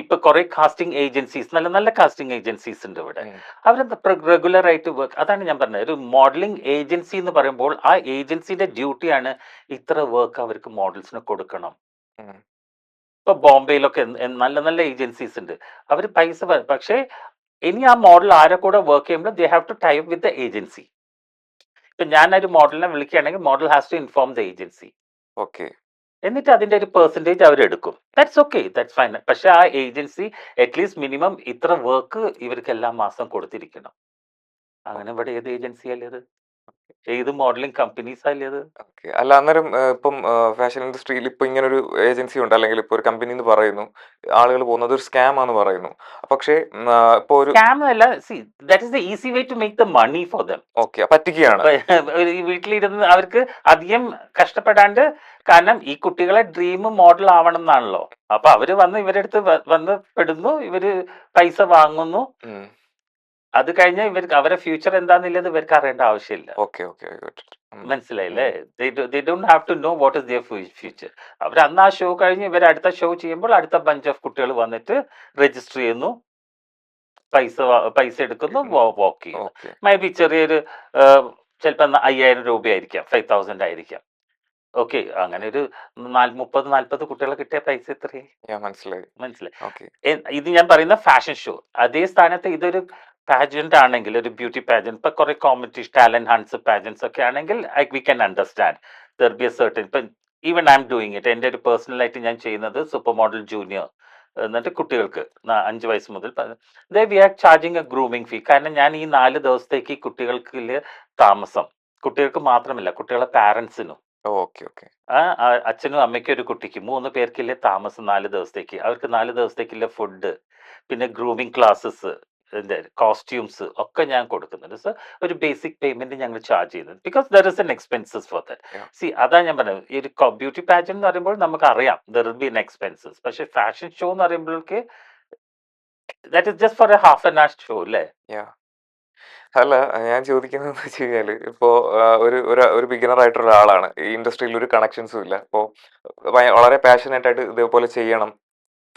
ഇപ്പൊ കുറെ കാസ്റ്റിംഗ് ഏജൻസീസ്, നല്ല നല്ല കാസ്റ്റിംഗ് ഏജൻസീസ് ഉണ്ട് ഇവിടെ. അവരെന്താ റെഗുലർ ആയിട്ട് വർക്ക്. അതാണ് ഞാൻ പറഞ്ഞത്, ഒരു മോഡലിംഗ് ഏജൻസി എന്ന് പറയുമ്പോൾ ആ ഏജൻസിന്റെ ഡ്യൂട്ടിയാണ് ഇത്ര വർക്ക് അവർക്ക് മോഡൽസിന് കൊടുക്കണം. ഇപ്പൊ ബോംബെയിലൊക്കെ നല്ല നല്ല ഏജൻസീസ് ഉണ്ട്. അവർ പൈസ പക്ഷേ ഇനി ആ മോഡൽ ആരെ കൂടെ വർക്ക് ചെയ്യുമ്പോൾ they have to tie up with the agency. ഇപ്പൊ ഞാനൊരു മോഡലിനെ വിളിക്കുകയാണെങ്കിൽ model has to inform the agency. Okay. എന്നിട്ട് അതിന്റെ ഒരു പെർസെന്റേജ് അവരെടുക്കും. That's okay, that's fine. പക്ഷെ ആ ഏജൻസി അറ്റ്ലീസ്റ്റ് മിനിമം ഇത്ര വർക്ക് ഇവർക്ക് എല്ലാ മാസം കൊടുത്തിരിക്കണം. അങ്ങനെ ഇവിടെ ഏത് ഏജൻസിയല്ലേ അത്? ഏത് മോഡലിംഗ് കമ്പനീസ് അല്ലേ അത്? അല്ല, അന്നേരം ഇപ്പം ഫാഷൻ ഇൻഡസ്ട്രിയിൽ ഇപ്പൊ ഇങ്ങനൊരു ഏജൻസി ഉണ്ട്, അല്ലെങ്കിൽ ഇപ്പൊ ഒരു കമ്പനി എന്ന് പറയുന്നു, ആളുകൾ പോകുന്നത് ഒരു സ്കാം ആണെന്ന് പറയുന്നു. പക്ഷേ ഇപ്പൊ ഒരു സ്കാം അല്ല, that is the easy way to make the money for them. പറ്റിക്കുകയാണ്. വീട്ടിലിരുന്ന് അവർക്ക് അധികം കഷ്ടപ്പെടാണ്ട്, കാരണം ഈ കുട്ടികളെ ഡ്രീം മോഡൽ ആവണം എന്നാണല്ലോ. അപ്പൊ അവര് വന്ന് ഇവരുടെ അടുത്ത് വന്ന് പെടുന്നു, ഇവര് പൈസ വാങ്ങുന്നു. അത് കഴിഞ്ഞാൽ ഇവർക്ക് അവരുടെ ഫ്യൂച്ചർ എന്താന്നുള്ളത് ഇവർക്ക് അറിയേണ്ട ആവശ്യമില്ല. Okay, okay. I got it. മനസ്സിലായില്ലേ? They don't have to know what is their future. അവർ അന്ന് ആ ഷോ കഴിഞ്ഞ് ഇവർ അടുത്ത ഷോ ചെയ്യുമ്പോൾ അടുത്ത ബഞ്ച് ഓഫ് കുട്ടികൾ വന്നിട്ട് രജിസ്റ്റർ ചെയ്യുന്നു, പൈസ എടുക്കുന്നു, വാക്ക് ചെയ്യുന്നു. ഓക്കെ. മേ ബി ചെറിയൊരു ചിലപ്പോൾ 5000 രൂപയായിരിക്കാം, 5000 ആയിരിക്കാം. ഓക്കെ, അങ്ങനെ ഒരു 30-40 കുട്ടികളെ കിട്ടിയ പൈസ എത്രയായി? മനസ്സിലായി. മനസ്സിലായി. ഓക്കെ. ഇത് ഞാൻ പറയുന്ന ഫാഷൻ ഷോ. അതേ സ്ഥാനത്ത് ഇതൊരു പാജന്റ് ആണെങ്കിൽ, ഒരു ബ്യൂട്ടി പാജന്റ്, ഇപ്പൊ കുറെ കോമ്പറ്റീഷൻ, ടാലന്റ് ഹൺസ് പാജന്റ്സ് ഒക്കെ ആണെങ്കിൽ we can understand there be a certain. ഇപ്പൊ even I am doing it. എൻ്റെ ഒരു പേഴ്സണലായിട്ട് ഞാൻ ചെയ്യുന്നത് സൂപ്പർ മോഡൽ ജൂനിയർ, എന്നിട്ട് കുട്ടികൾക്ക് 5 വയസ്സ് മുതൽ we are charging a grooming fee. കാരണം ഞാൻ ഈ 4 ദിവസത്തേക്ക് കുട്ടികൾക്ക് താമസം, കുട്ടികൾക്ക് മാത്രമല്ല കുട്ടികളെ പാരൻസിനും, ഓക്കെ, ഓക്കെ. അച്ഛനും അമ്മയ്ക്കും ഒരു കുട്ടിക്ക് 3 പേർക്കില്ലേ താമസം 4 ദിവസത്തേക്ക്. അവർക്ക് 4 ദിവസത്തേക്കില്ല ഫുഡ്, പിന്നെ ഗ്രൂമിങ് ക്ലാസ്സസ്, കോസ്റ്റ്യൂംസ് ഒക്കെ ഞാൻ കൊടുക്കുന്നുണ്ട്. സോ ഒരു ബേസിക് പേയ്മെന്റ് ഞങ്ങൾ ചാർജ് ചെയ്യുന്നത്, because there is an expenses for that. Yeah. C അതാ ഞാൻ പറഞ്ഞത്, ഈ ഒരു ബ്യൂട്ടി പാജന്റ് എന്ന് പറയുമ്പോൾ നമുക്ക് അറിയാം there will be an expenses. പക്ഷെ ഫാഷൻ ഷോ എന്ന് പറയുമ്പോഴേക്ക് that is just for a half an hour show അല്ലേ? അല്ല, ഞാൻ ചോദിക്കുന്നതെന്ന് വെച്ച് കഴിഞ്ഞാല് ഇപ്പോ ഒരു ബിഗിനർ ആയിട്ടുള്ള ഒരാളാണ്. ഈ ഇൻഡസ്ട്രിയിൽ ഒരു കണക്ഷൻസും ഇല്ല. അപ്പോ വളരെ പാഷനേറ്റ് ആയിട്ട് ഇതേപോലെ ചെയ്യണം,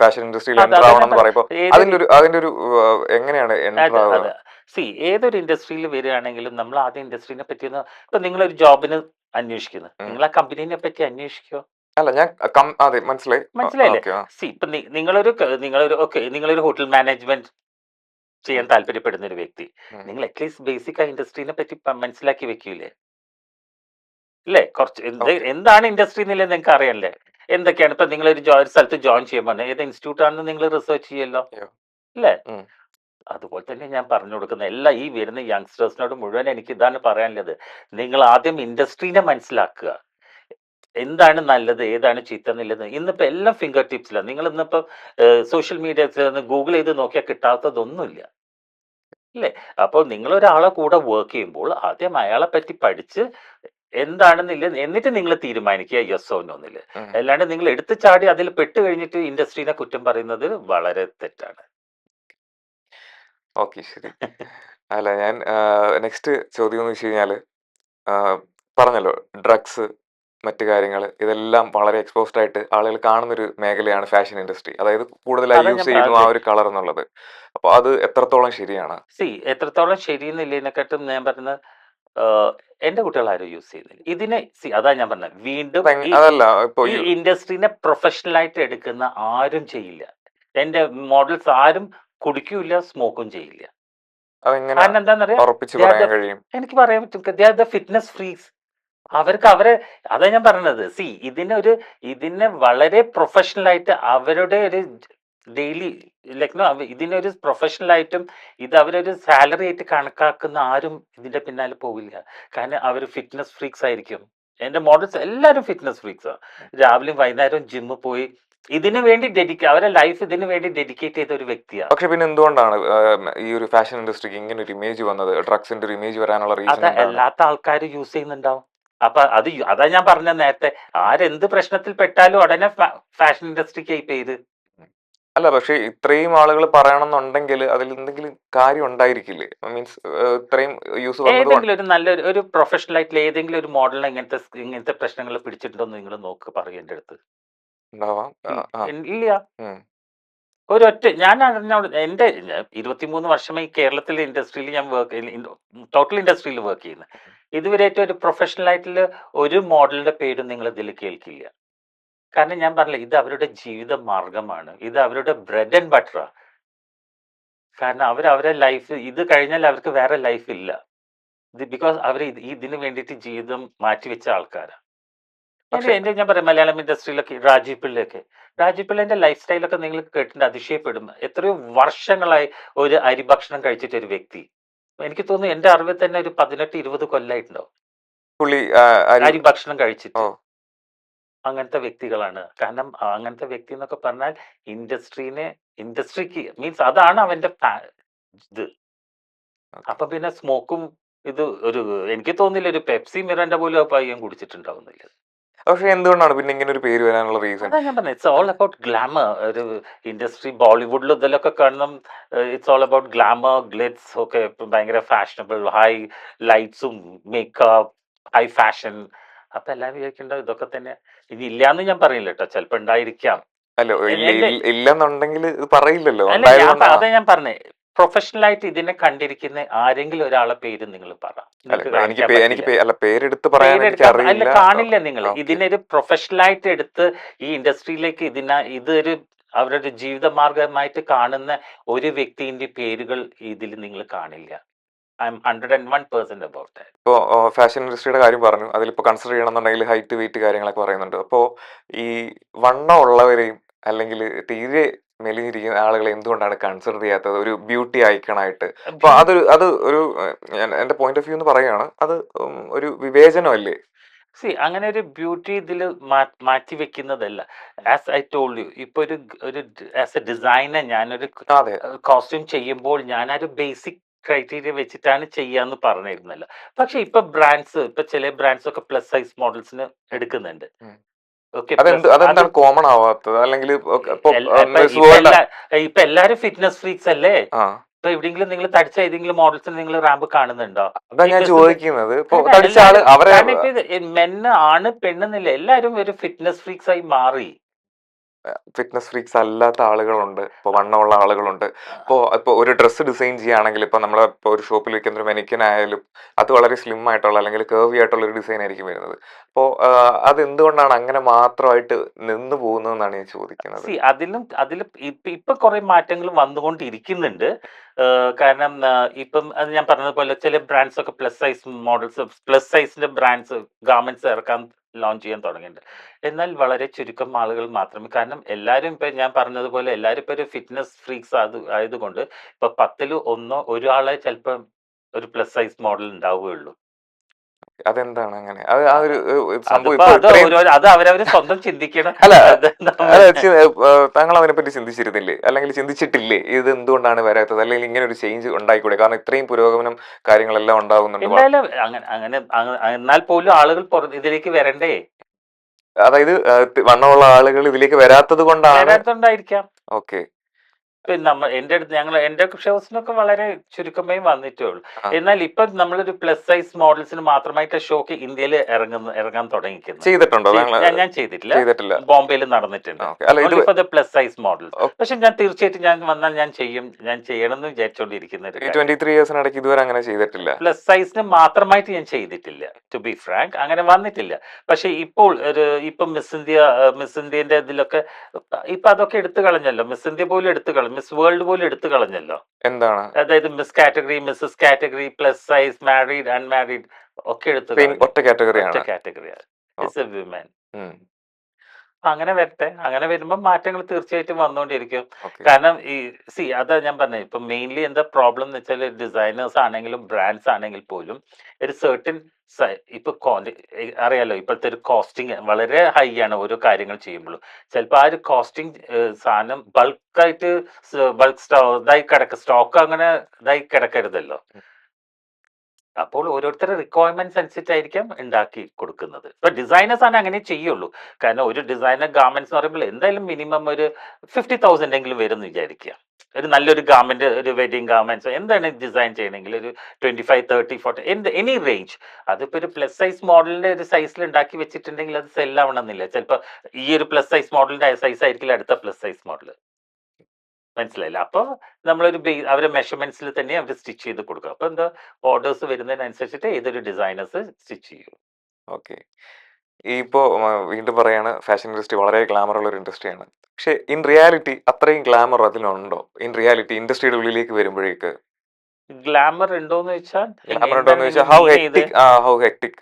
ഫാഷൻ ഇൻഡസ്ട്രിയിൽ അതെ, എൻ്റർ അതാ ഞാൻ ആവണം എന്ന് പറയുമ്പോൾ പറഞ്ഞത്. അതിന്റെ ഒരു എങ്ങനെയാണ് എൻ്റർ അതെ ആവുക? അതെ. സി ഏതൊരു ഇൻഡസ്ട്രിയിൽ വരികയാണെങ്കിലും നമ്മൾ ആദ്യം ഇൻഡസ്ട്രീനെ പറ്റി ഒന്ന്, ഇപ്പൊ നിങ്ങളൊരു ജോബിന് അന്വേഷിക്കുന്നു, നിങ്ങൾ ആ കമ്പനീനെ പറ്റി അന്വേഷിക്കോ? അല്ല, ഞാൻ അതെ, മനസ്സിലായി. മനസ്സിലായില്ലേ? ഓക്കെ. സി ഇപ്പൊ നിങ്ങളൊരു ഹോട്ടൽ മാനേജ്മെന്റ് ചെയ്യാൻ താല്പര്യപ്പെടുന്ന ഒരു വ്യക്തി, നിങ്ങൾ അറ്റ്ലീസ്റ്റ് ബേസിക് ആ ഇൻഡസ്ട്രീനെ പറ്റി മനസ്സിലാക്കി വെക്കൂലേ? ഇല്ലേ? കുറച്ച് എന്താണ് ഇൻഡസ്ട്രി എന്നുള്ളത് നിങ്ങൾക്ക് അറിയണ്ടേ? എന്തൊക്കെയാണ് ഇപ്പൊ നിങ്ങൾ ഒരു സ്ഥലത്ത് ജോയിൻ ചെയ്യാൻ പറഞ്ഞത്, ഏത് ഇൻസ്റ്റിറ്റ്യൂട്ട് ആണെന്ന് നിങ്ങൾ റിസർച്ച് ചെയ്യല്ലോ, ഇല്ലേ? അതുപോലെ തന്നെ ഞാൻ പറഞ്ഞു കൊടുക്കുന്ന എല്ലാ ഈ വരുന്ന യങ്സ്റ്റേഴ്സിനോട് മുഴുവൻ എനിക്ക് ഇതാണ് പറയാനുള്ളത്. നിങ്ങൾ ആദ്യം ഇൻഡസ്ട്രീനെ മനസ്സിലാക്കുക. എന്താണ് നല്ലത്, ഏതാണ് ചീത്ത എന്നുള്ളത് ഇന്നിപ്പോ എല്ലാം ഫിംഗർ ടിപ്സിലാണ്. നിങ്ങൾ ഇന്നിപ്പോ സോഷ്യൽ മീഡിയ ഗൂഗിൾ ചെയ്ത് നോക്കിയാൽ കിട്ടാത്തതൊന്നുമില്ല, അല്ലേ? അപ്പോൾ നിങ്ങൾ ഒരാളെ കൂടെ വർക്ക് ചെയ്യുമ്പോൾ ആദ്യം അയാളെ പറ്റി പഠിച്ച് എന്താണെന്നില്ല, എന്നിട്ട് നിങ്ങൾ തീരുമാനിക്കുക യെസ് ഓ നോ എന്നില്ല. അല്ലാണ്ട് നിങ്ങൾ എടുത്തു ചാടി അതിൽ പെട്ട് കഴിഞ്ഞിട്ട് ഇൻഡസ്ട്രീനെ കുറ്റം പറയുന്നത് വളരെ തെറ്റാണ്. ഓക്കെ, ശരി. അല്ല, ഞാൻ നെക്സ്റ്റ് ചോദ്യം എന്ന് വെച്ച് കഴിഞ്ഞാൽ, പറഞ്ഞല്ലോ ഡ്രഗ്സ്, മറ്റു കാര്യങ്ങൾ, ഇതെല്ലാം വളരെ എക്സ്പോസ്ഡ് ആയിട്ട് ആളുകൾ കാണുന്നൊരു മേഖലയാണ് ഫാഷൻ ഇൻഡസ്ട്രി. അതായത് കൂടുതലായി യൂസ് ചെയ്യുന്നു ആ ഒരു കളർ എന്നുള്ളത്. അപ്പോൾ അത് എത്രത്തോളം ശരിയാണ്? എത്രത്തോളം ശരിയെന്നില്ലതിനെക്കാട്ടും ഞാൻ പറഞ്ഞത്, എന്റെ കുട്ടികൾ ആരും യൂസ് ചെയ്യുന്നില്ല ഇതിനെ. അതാ ഞാൻ പറഞ്ഞത്, വീണ്ടും അതല്ല, ഇപ്പൊ ഈ ഇൻഡസ്ട്രീനെ പ്രൊഫഷണൽ ആയിട്ട് എടുക്കുന്ന ആരും ചെയ്യില്ല. എന്റെ മോഡൽസ് ആരും കുടിക്കൂല, സ്മോക്കും ചെയ്യില്ല. കാരണം എന്താണെന്നറിയാം, എനിക്ക് പറയാൻ പറ്റും, they are the fitness freaks. അവരെ അതാ ഞാൻ പറഞ്ഞത്. ഇതിനെ വളരെ പ്രൊഫഷണൽ ആയിട്ട് അവരുടെ ഒരു ഡെയിലി ഇതിനൊരു പ്രൊഫഷണൽ ആയിട്ടും ഇത് അവരൊരു സാലറി ആയിട്ട് കണക്കാക്കുന്ന ആരും ഇതിന്റെ പിന്നാലെ പോവില്ല. കാരണം അവർ ഫിറ്റ്നസ് ഫ്രീക്സ് ആയിരിക്കും. എന്റെ മോഡൽസ് എല്ലാവരും ഫിറ്റ്നസ് ഫ്രീക്സാ. രാവിലെയും വൈകുന്നേരവും ജിമ്മിൽ പോയി ഇതിനു വേണ്ടി അവരുടെ ലൈഫ് ഇതിനു വേണ്ടി ഡെഡിക്കേറ്റ് ചെയ്ത ഒരു വ്യക്തിയാണ്. പക്ഷെ പിന്നെ എന്തുകൊണ്ടാണ് ഈ ഒരു ഫാഷൻ ഇൻഡസ്ട്രിക്ക് ഇങ്ങനെ ഒരു ഇമേജ് വന്നത്? ഡ്രഗ്സിന്റെ ഒരു ഇമേജ് വരാനുള്ള റീസൺ എല്ലാത്ത ആൾക്കാർ യൂസ് ചെയ്യുന്നുണ്ടാവും. അപ്പൊ അതാ ഞാൻ പറഞ്ഞ നേരത്തെ, ആരെന്ത് പ്രശ്നത്തിൽ പെട്ടാലും ഉടനെ ഫാഷൻ ഇൻഡസ്ട്രിക്ക് ഈ പേര്. അല്ല, പക്ഷെ ഇത്രയും ആളുകൾ പറയണമെന്നുണ്ടെങ്കിൽ അതിൽ എന്തെങ്കിലും കാര്യം ഉണ്ടായിരിക്കില്ലേ? മീൻസ് ഇത്രയും യൂസ് ഏതെങ്കിലും ഒരു നല്ലൊരു ഒരു പ്രൊഫഷണൽ ആയിട്ടുള്ള ഏതെങ്കിലും ഒരു മോഡലിനെ ഇങ്ങനത്തെ പ്രശ്നങ്ങൾ പിടിച്ചിട്ടുണ്ടോ നിങ്ങൾ നോക്ക്, പറയും എന്റെ അടുത്ത്. ഇല്ല. ഒരൊറ്റ ഞാൻ എന്റെ 23 വർഷമായി കേരളത്തിലെ ഇൻഡസ്ട്രിയിൽ ഞാൻ ടോട്ടൽ ഇൻഡസ്ട്രിയിൽ വർക്ക് ചെയ്യുന്നത്. ഇതുവരെയായിട്ട് ഒരു പ്രൊഫഷണൽ ആയിട്ടുള്ള ഒരു മോഡലിന്റെ പേരും നിങ്ങൾ ഇതിൽ കേൾക്കില്ല. കാരണം ഞാൻ പറഞ്ഞില്ല, ഇത് അവരുടെ ജീവിത മാർഗമാണ്, ഇത് അവരുടെ ബ്രെഡ് ആൻഡ് ബട്ടറാ. കാരണം അവരെ ലൈഫ് ഇത് കഴിഞ്ഞാൽ അവർക്ക് വേറെ ലൈഫ് ഇല്ല. ബിക്കോസ് അവർ ഇതിന് വേണ്ടിയിട്ട് ജീവിതം മാറ്റിവെച്ച ആൾക്കാരാണ്. ഞാൻ പറയാം, മലയാളം ഇൻഡസ്ട്രിയിലൊക്കെ രാജീവ് പിള്ളേന്റെ ലൈഫ് സ്റ്റൈലൊക്കെ നിങ്ങൾ കേട്ടിട്ട് അതിശയപ്പെടും. എത്രയോ വർഷങ്ങളായി ഒരു അരിഭക്ഷണം കഴിച്ചിട്ട് ഒരു വ്യക്തി, എനിക്ക് തോന്നുന്നു എന്റെ അറിവിൽ തന്നെ ഒരു 18-20 കൊല്ലായിട്ടുണ്ടാവും അരിഭക്ഷണം കഴിച്ചിട്ട്. അങ്ങനത്തെ വ്യക്തികളാണ്. കാരണം അങ്ങനത്തെ വ്യക്തി എന്നൊക്കെ പറഞ്ഞാൽ ഇൻഡസ്ട്രിക്ക് മീൻസ് അതാണ് അവന്റെ ഇത്. അപ്പൊ പിന്നെ സ്മോക്കും ഇത് എനിക്ക് തോന്നില്ല ഒരു പെപ്സി മിറന്റെ പോലും പയ്യൻ കുടിച്ചിട്ടുണ്ടാവുന്നില്ല. പക്ഷെ എന്തുകൊണ്ടാണ് പിന്നെ ഇങ്ങനെ ഒരു പേര് വരാനുള്ള റീസൺ? അതാ ഞാൻ പറഞ്ഞത്, ഇറ്റ്സ് ഓൾ അബൌട്ട് ഗ്ലാമർ. ഒരു ഇൻഡസ്ട്രി ബോളിവുഡിലും ഇതിലൊക്കെ കാണണം. It's all about glamour, glitz ഒക്കെ. ഇപ്പം ഭയങ്കര ഫാഷനബിൾ, ഹൈ ലൈറ്റ്സും മേക്കപ്പ്, ഹൈ ഫാഷൻ. അപ്പൊ എല്ലാവരും വിചാരിക്കേണ്ടത് ഇതൊക്കെ തന്നെ. ഇനി ഇല്ലാന്ന് ഞാൻ പറയില്ല കേട്ടോ, ചിലപ്പോൾ ഉണ്ടായിരിക്കാം. അല്ല എന്റെ ഇല്ലെന്നുണ്ടെങ്കിൽ ഇത് പറയില്ലല്ലോ, അല്ല, ഉണ്ടായത് ഞാൻ കൊണ്ട്. അതാ ഞാൻ പറഞ്ഞേ, പ്രൊഫഷണൽ ആയിട്ട് ഇതിനെ കണ്ടിരിക്കുന്ന ആരെങ്കിലും ഒരാളെ പേര് നിങ്ങൾ പറ, അല്ല നിങ്ങൾക്ക് ഇപ്പൊ എനിക്ക് കാണിക്കാൻ എനിക്ക് പറ്റില്ല. അല്ല പേരെടുത്ത് പറയാൻ എനിക്ക് പേരെടുക്കാൻ അല്ല, അറിയില്ല. കാണില്ല നിങ്ങൾ. ഓക്കെ. ഇതിനൊരു പ്രൊഫഷണലായിട്ട് എടുത്ത് ഈ ഇൻഡസ്ട്രിയിലേക്ക് ഇതൊരു അവരുടെ ജീവിതമാർഗമായിട്ട് കാണുന്ന ഒരു വ്യക്തിന്റെ പേരുകൾ ഇതിൽ നിങ്ങൾ കാണില്ല. I M 101% about that. ഇപ്പോൾ ഫാഷൻ ഇൻഡസ്ട്രിയുടെ കാര്യം പറഞ്ഞു. അതിലിപ്പോൾ കൺസിഡർ ചെയ്യണമെന്നുണ്ടെങ്കിൽ ഹൈറ്റ്, വെയിറ്റ് കാര്യങ്ങളൊക്കെ പറയുന്നുണ്ട്. അപ്പോൾ ഈ വണ്ണം ഉള്ളവരെയും അല്ലെങ്കിൽ തീരെ മെലിഞ്ഞിരിക്കുന്ന ആളുകളെ എന്തുകൊണ്ടാണ് കൺസിഡർ ചെയ്യാത്തത് ഒരു ബ്യൂട്ടി ഐക്കണായിട്ട്? അപ്പോൾ അത് ഒരു എൻ്റെ പോയിന്റ് ഓഫ് വ്യൂ എന്ന് പറയുകയാണ്, അത് ഒരു വിവേചനമല്ലേ? സി, അങ്ങനെ ഒരു ബ്യൂട്ടി ഇതിൽ മാറ്റി വെക്കുന്നതല്ല. ആസ് ഐ ടോൾഡ് യു, ഇപ്പൊ ഒരു ആസ് എ ഡിസൈനർ ഞാനൊരു അതെ. കോസ്റ്റ്യൂം ചെയ്യുമ്പോൾ ഞാൻ ഒരു ബേസിക് ക്രൈറ്റീരിയ വെച്ചിട്ടാണ് ചെയ്യാന്ന് പറഞ്ഞിരുന്നല്ലോ. പക്ഷെ ഇപ്പൊ ചില ബ്രാൻഡ്സ് ഒക്കെ പ്ലസ് സൈസ് മോഡൽസിന് എടുക്കുന്നുണ്ട്. ഓക്കെ, അതെന്താണ് കോമൺ ആവാത്തത്? അല്ലെങ്കിൽ ഇപ്പൊ എല്ലാരും ഫിറ്റ്നസ് ഫ്രീക്സ് അല്ലേ? ആ ഇപ്പൊ എവിടെയെങ്കിലും നിങ്ങൾ തടിച്ച ഏതെങ്കിലും മോഡൽസിന് നിങ്ങൾ റാമ്പ് കാണുന്നുണ്ടോ? അതാ ഞാൻ ഈ ചോദിക്കുന്നത്. ഇപ്പൊ അല്ല, തടിച്ച ആള് അവരെ കാരണം ഇപ്പൊ മെന്ന് ആണ് പെണ്ണെന്നില്ല, എല്ലാരും ഒരു ഫിറ്റ്നസ് ഫ്രീക്സ് ആയി മാറി. ഫിറ്റ്നസ് ഫ്രീക്സ് അല്ലാത്ത ആളുകളുണ്ട്, ഇപ്പോൾ വണ്ണമുള്ള ആളുകളുണ്ട്. ഇപ്പോൾ ഒരു ഡ്രസ്സ് ഡിസൈൻ ചെയ്യുകയാണെങ്കിൽ ഇപ്പോൾ നമ്മൾ ഇപ്പോൾ ഒരു ഷോപ്പിൽ വെക്കുന്ന ഒരു മെനിക്കൻ ആയാലും അത് വളരെ സ്ലിം ആയിട്ടുള്ള അല്ലെങ്കിൽ കേർവി ആയിട്ടുള്ള ഒരു ഡിസൈൻ ആയിരിക്കും വരുന്നത്. അപ്പോൾ അതെന്തുകൊണ്ടാണ് അങ്ങനെ മാത്രമായിട്ട് നിന്ന് പോകുന്നതെന്നാണ് ഞാൻ ചോദിക്കുന്നത്. സി, അതിലും ഇപ്പൊ കുറെ മാറ്റങ്ങൾ വന്നുകൊണ്ടിരിക്കുന്നുണ്ട്. കാരണം ഇപ്പം അത് ഞാൻ പറഞ്ഞതുപോലെ ചില ബ്രാൻഡ്സ് ഒക്കെ പ്ലസ് സൈസ് മോഡൽസ്, പ്ലസ് സൈസിന്റെ ബ്രാൻഡ്സ് ഗാർമെന്റ്സ് ഇറക്കാൻ ലോഞ്ച് ചെയ്യാൻ തുടങ്ങിയിട്ടുണ്ട്. എന്നാൽ വളരെ ചുരുക്കം ആളുകൾ മാത്രമേ. കാരണം എല്ലാവരും ഇപ്പൊ ഞാൻ പറഞ്ഞതുപോലെ എല്ലാവരും ഇപ്പൊ ഒരു ഫിറ്റ്നസ് ഫ്രീക്സ് ആയതുകൊണ്ട് ഇപ്പൊ 10-ൽ 1 ഒരാളെ ചിലപ്പോൾ ഒരു പ്ലസ് സൈസ് മോഡൽ ഉണ്ടാവുകയുള്ളൂ. അതെന്താണ് അങ്ങനെ? അത് ആ ഒരു സംഭവം അതിപ്പോ ഇപ്പോൾ അത് ഇത്രയും അത് അവരവര് സ്വന്തം ചിന്തിക്കണം. അല്ല അത് അല്ല താങ്കൾ അതിനെപ്പറ്റി ചിന്തിച്ചിരുന്നില്ലേ, അല്ലെങ്കിൽ ചിന്തിച്ചിട്ടില്ലേ ഇത് എന്തുകൊണ്ടാണ് വരാത്തത്, അല്ലെങ്കിൽ ഇങ്ങനെ ഒരു ചേഞ്ച് ഉണ്ടായിക്കൂടെ? കാരണം ഇത്രയും പുരോഗമനം കാര്യങ്ങളെല്ലാം ഉണ്ടാവുന്നുണ്ട്. എന്തായാലും എന്നാൽ പോലും ആളുകൾ ഇതിലേക്ക് വരണ്ടേ? അതായത് വണ്ണമുള്ള ആളുകൾ ഇതിലേക്ക് വരാത്തത് കൊണ്ടാണ്. വരാത്തോണ്ടായിരിക്കാം. ഓക്കെ. പിന്നെ എന്റെ ഷോസിനൊക്കെ വളരെ ചുരുക്കമേ വന്നിട്ടേ ഉള്ളൂ. എന്നാൽ ഇപ്പൊ നമ്മളൊരു പ്ലസ് സൈസ് മോഡൽസിന് മാത്രമായിട്ട് ഷോക്ക് ഇന്ത്യയിൽ ഇറങ്ങാൻ തുടങ്ങിയിരിക്കുന്നു. ചെയ്തിട്ടുണ്ടോ? ഞാൻ ചെയ്തിട്ടില്ല. ബോംബെയിൽ നടന്നിട്ടുണ്ട്. Plus size model. പക്ഷെ ഞാൻ തീർച്ചയായിട്ടും ഞാൻ വന്നാൽ ഞാൻ ചെയ്യണമെന്ന് വിചാരിച്ചോണ്ടിരിക്കുന്ന 23 ഇയേഴ്സിനിടയ്ക്ക് ഇതുവരെ അങ്ങനെ ചെയ്തിട്ടില്ല. പ്ലസ് സൈസിന് മാത്രമായിട്ട് ഞാൻ ചെയ്തിട്ടില്ല, ടു ബി ഫ്രാങ്ക്. അങ്ങനെ വന്നിട്ടില്ല. പക്ഷെ ഇപ്പൊ മിസ് ഇന്ത്യന്റെ ഇതിലൊക്കെ ഇപ്പൊ അതൊക്കെ എടുത്തു കളഞ്ഞല്ലോ. മിസ് ഇന്ത്യ പോലും എടുത്തു കളഞ്ഞു, മിസ് വേൾഡ് പോലും എടുത്തു കളഞ്ഞല്ലോ. എന്താണ്? അതായത് Miss category, Mrs category, plus size, married, unmarried ഒക്കെ എടുത്തു. ഒറ്റ കാറ്റഗറിയാണ്. It's A women. അങ്ങനെ വരട്ടെ. അങ്ങനെ വരുമ്പോൾ മാറ്റങ്ങൾ തീർച്ചയായിട്ടും വന്നുകൊണ്ടിരിക്കും. കാരണം അതാ ഞാൻ പറഞ്ഞത്, ഇപ്പൊ മെയിൻലി എന്താ പ്രോബ്ലം എന്ന് വെച്ചാൽ ഡിസൈനേഴ്സ് ആണെങ്കിലും ബ്രാൻഡ്സ് ആണെങ്കിൽ പോലും ഒരു സെർട്ടൻ ഇപ്പൊ അറിയാലോ, ഇപ്പോഴത്തെ ഒരു കോസ്റ്റിംഗ് വളരെ ഹൈ ആണ് ഓരോ കാര്യങ്ങൾ ചെയ്യുമ്പോഴും. ചിലപ്പോൾ ആ ഒരു കോസ്റ്റിംഗ് സാധനം ബൾക്ക് സ്റ്റോക്ക് അങ്ങനെ ഇതായി കിടക്കരുതല്ലോ. അപ്പോൾ ഓരോരുത്തരുടെ റിക്വയർമെന്റ്സ് അനുസരിച്ചായിരിക്കും ഉണ്ടാക്കി കൊടുക്കുന്നത്. ഇപ്പൊ ഡിസൈനേഴ്സ് ആണ് അങ്ങനെ ചെയ്യുള്ളൂ. കാരണം ഒരു ഡിസൈനർ ഗാർമെന്റ്സ് എന്ന് പറയുമ്പോൾ എന്തായാലും മിനിമം ഒരു 50,000 എങ്കിലും വരും എന്ന് വിചാരിക്കുക. ഒരു നല്ലൊരു ഗാർമെന്റ്, ഒരു വെഡിങ് ഗാർമെന്റ്സ് എന്താണ് ഡിസൈൻ ചെയ്യണമെങ്കിൽ ഒരു 25, 30, 40 എനി റേഞ്ച്. അതിപ്പോ ഒരു പ്ലസ് സൈസ് മോഡലിന്റെ ഒരു സൈസിൽ ഉണ്ടാക്കി വെച്ചിട്ടുണ്ടെങ്കിൽ അത് സെല്ലാവണമെന്നില്ല. ചിലപ്പോൾ ഈ ഒരു പ്ലസ് സൈസ് മോഡലിന്റെ സൈസ് ആയിരിക്കില്ല അടുത്ത പ്ലസ് സൈസ് മോഡൽ. മനസ്സിലായില്ല? അപ്പോൾ നമ്മളൊരു അവരെ മെഷർമെന്റ്സിൽ തന്നെ അവർ സ്റ്റിച്ച് ചെയ്ത് കൊടുക്കുക. അപ്പോൾ എന്താ, ഓർഡേഴ്സ് വരുന്നതിനനുസരിച്ചിട്ട് ഏതൊരു ഡിസൈനേഴ്സ് സ്റ്റിച്ച് ചെയ്യും. ഓക്കെ. ഇപ്പോൾ വീണ്ടും പറയാണ്, ഫാഷൻ ഇൻഡസ്ട്രി വളരെ ഗ്ലാമർ ഉള്ള ഒരു ഇൻഡസ്ട്രിയാണ്. പക്ഷെ ഇൻ റിയാലിറ്റി അത്രയും ഗ്ലാമർ അതിലുണ്ടോ? ഇൻ റിയാലിറ്റി ഇൻഡസ്ട്രിയുടെ ഉള്ളിലേക്ക് വരുമ്പോഴേക്ക് ഗ്ലാമർ ഉണ്ടോന്ന് വെച്ചാൽ ഹൗ ഹെക്ടിക്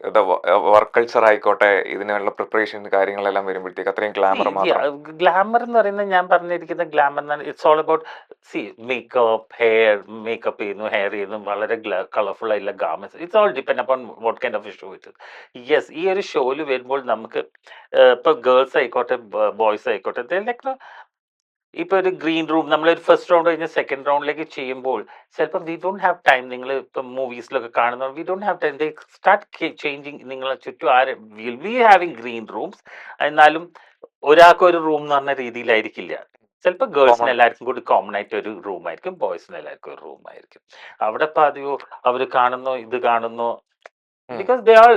വർക്ക് കൾച്ചർ ആയിക്കോട്ടെ, ഇതിനുള്ള പ്രിപ്പറേഷൻ കാര്യങ്ങളെല്ലാം വരുമ്പോഴത്തേക്ക് അത്രയും ഗ്ലാമർ മാത്രം. ഗ്ലാമർ എന്ന് പറയുന്നത്, ഞാൻ പറഞ്ഞിരിക്കുന്ന ഗ്ലാമർ എന്ന് പറഞ്ഞാൽ ഇറ്റ്സ് ഓൾ അബൌട്ട് മേക്കപ്പ് ചെയ്യുന്നു, ഹെയർ ചെയ്യുന്നു, വളരെ കളർഫുൾ ആയിട്ടുള്ള garments. It's all depend upon what kind of show it. Yes, ഈ ഒരു ഷോയിൽ വരുമ്പോൾ നമുക്ക് ഇപ്പൊ ഗേൾസ് ആയിക്കോട്ടെ ബോയ്സ് ആയിക്കോട്ടെ, ഇപ്പൊ ഒരു ഗ്രീൻ റൂം നമ്മളൊരു ഫസ്റ്റ് റൗണ്ട് കഴിഞ്ഞ് സെക്കൻഡ് റൗണ്ടിലേക്ക് ചെയ്യുമ്പോൾ ചിലപ്പോൾ വി ഡോണ്ട് ഹാവ് ടൈം. നിങ്ങൾ ഇപ്പം മൂവീസിലൊക്കെ കാണുന്ന we don't have time. They start changing. നിങ്ങളെ ചുറ്റും ആര് will be having green rooms. എന്നാലും ഒരാൾക്ക് ഒരു റൂം എന്ന് പറഞ്ഞ രീതിയിലായിരിക്കില്ല. ചിലപ്പോൾ ഗേൾസിന് കോമൺ. എല്ലാവർക്കും കൂടി കോമൺ ആയിട്ട് ഒരു റൂം ആയിരിക്കും, ബോയ്സിന് എല്ലാവർക്കും ഒരു റൂം ആയിരിക്കും. അവിടെ ഇപ്പൊ അതെയോ അവർ കാണുന്നു ഇത് കാണുന്നു, ബിക്കോസ് ദേ ആൾ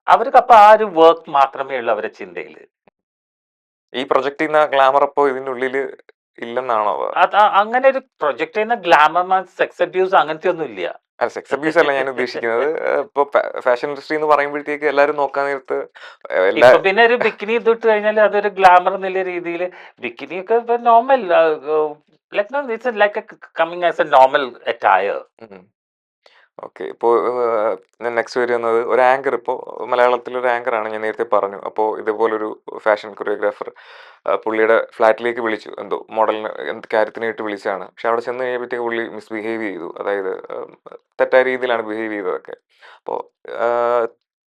അവർക്ക് അപ്പൊ ആ ഒരു വർക്ക് മാത്രമേ ഉള്ളൂ അവരുടെ ചിന്തയിൽ. ഈ പ്രൊജക്ട് ചെയ്യുന്ന ഗ്ലാമർ അപ്പോൾ ഇതിനുള്ളിൽ ഇല്ലെന്നാണോ? അത് അങ്ങനെ ഒരു പ്രൊജക്ട് ചെയ്യുന്ന ഗ്ലാമർ സെക്സ് അബ്യൂസ് അങ്ങനത്തെ ഒന്നും ഇല്ല. അല്ല, സെക്സ് അബ്യൂസ് അല്ല ഞാൻ ഉദ്ദേശിക്കുന്നത്. ഇപ്പോൾ ഫാഷൻ ഇൻഡസ്ട്രി എന്ന് പറയുമ്പോഴത്തേക്ക് എല്ലാവരും നോക്കാൻ നേരത്ത് എല്ലാ ഇപ്പൊ പിന്നെ ഒരു ബിക്കിനി ഇതിട്ട് കഴിഞ്ഞാൽ അതൊരു ഗ്ലാമർ എന്നുള്ള രീതിയിൽ ബിക്കിനി ഒക്കെ ഇപ്പൊ normal like coming as A normal attire. Okay. ഇപ്പോൾ നെക്സ്റ്റ് വരുന്നത് ഒരു ആങ്കർ. ഇപ്പോൾ മലയാളത്തിലൊരു ആങ്കറാണ്, ഞാൻ നേരത്തെ പറഞ്ഞു. അപ്പോൾ ഇതുപോലൊരു ഫാഷൻ കൊറിയോഗ്രാഫർ പുള്ളിയുടെ ഫ്ലാറ്റിലേക്ക് വിളിച്ചു, എന്തോ മോഡലിന് എന്ത് കാര്യത്തിനായിട്ട് വിളിച്ചതാണ്. പക്ഷെ അവിടെ ചെന്ന് കഴിയുമ്പോഴത്തേക്ക് പുള്ളി മിസ്ബിഹേവ് ചെയ്തു. അതായത് തെറ്റായ രീതിയിലാണ് ബിഹേവ് ചെയ്തതൊക്കെ. അപ്പോൾ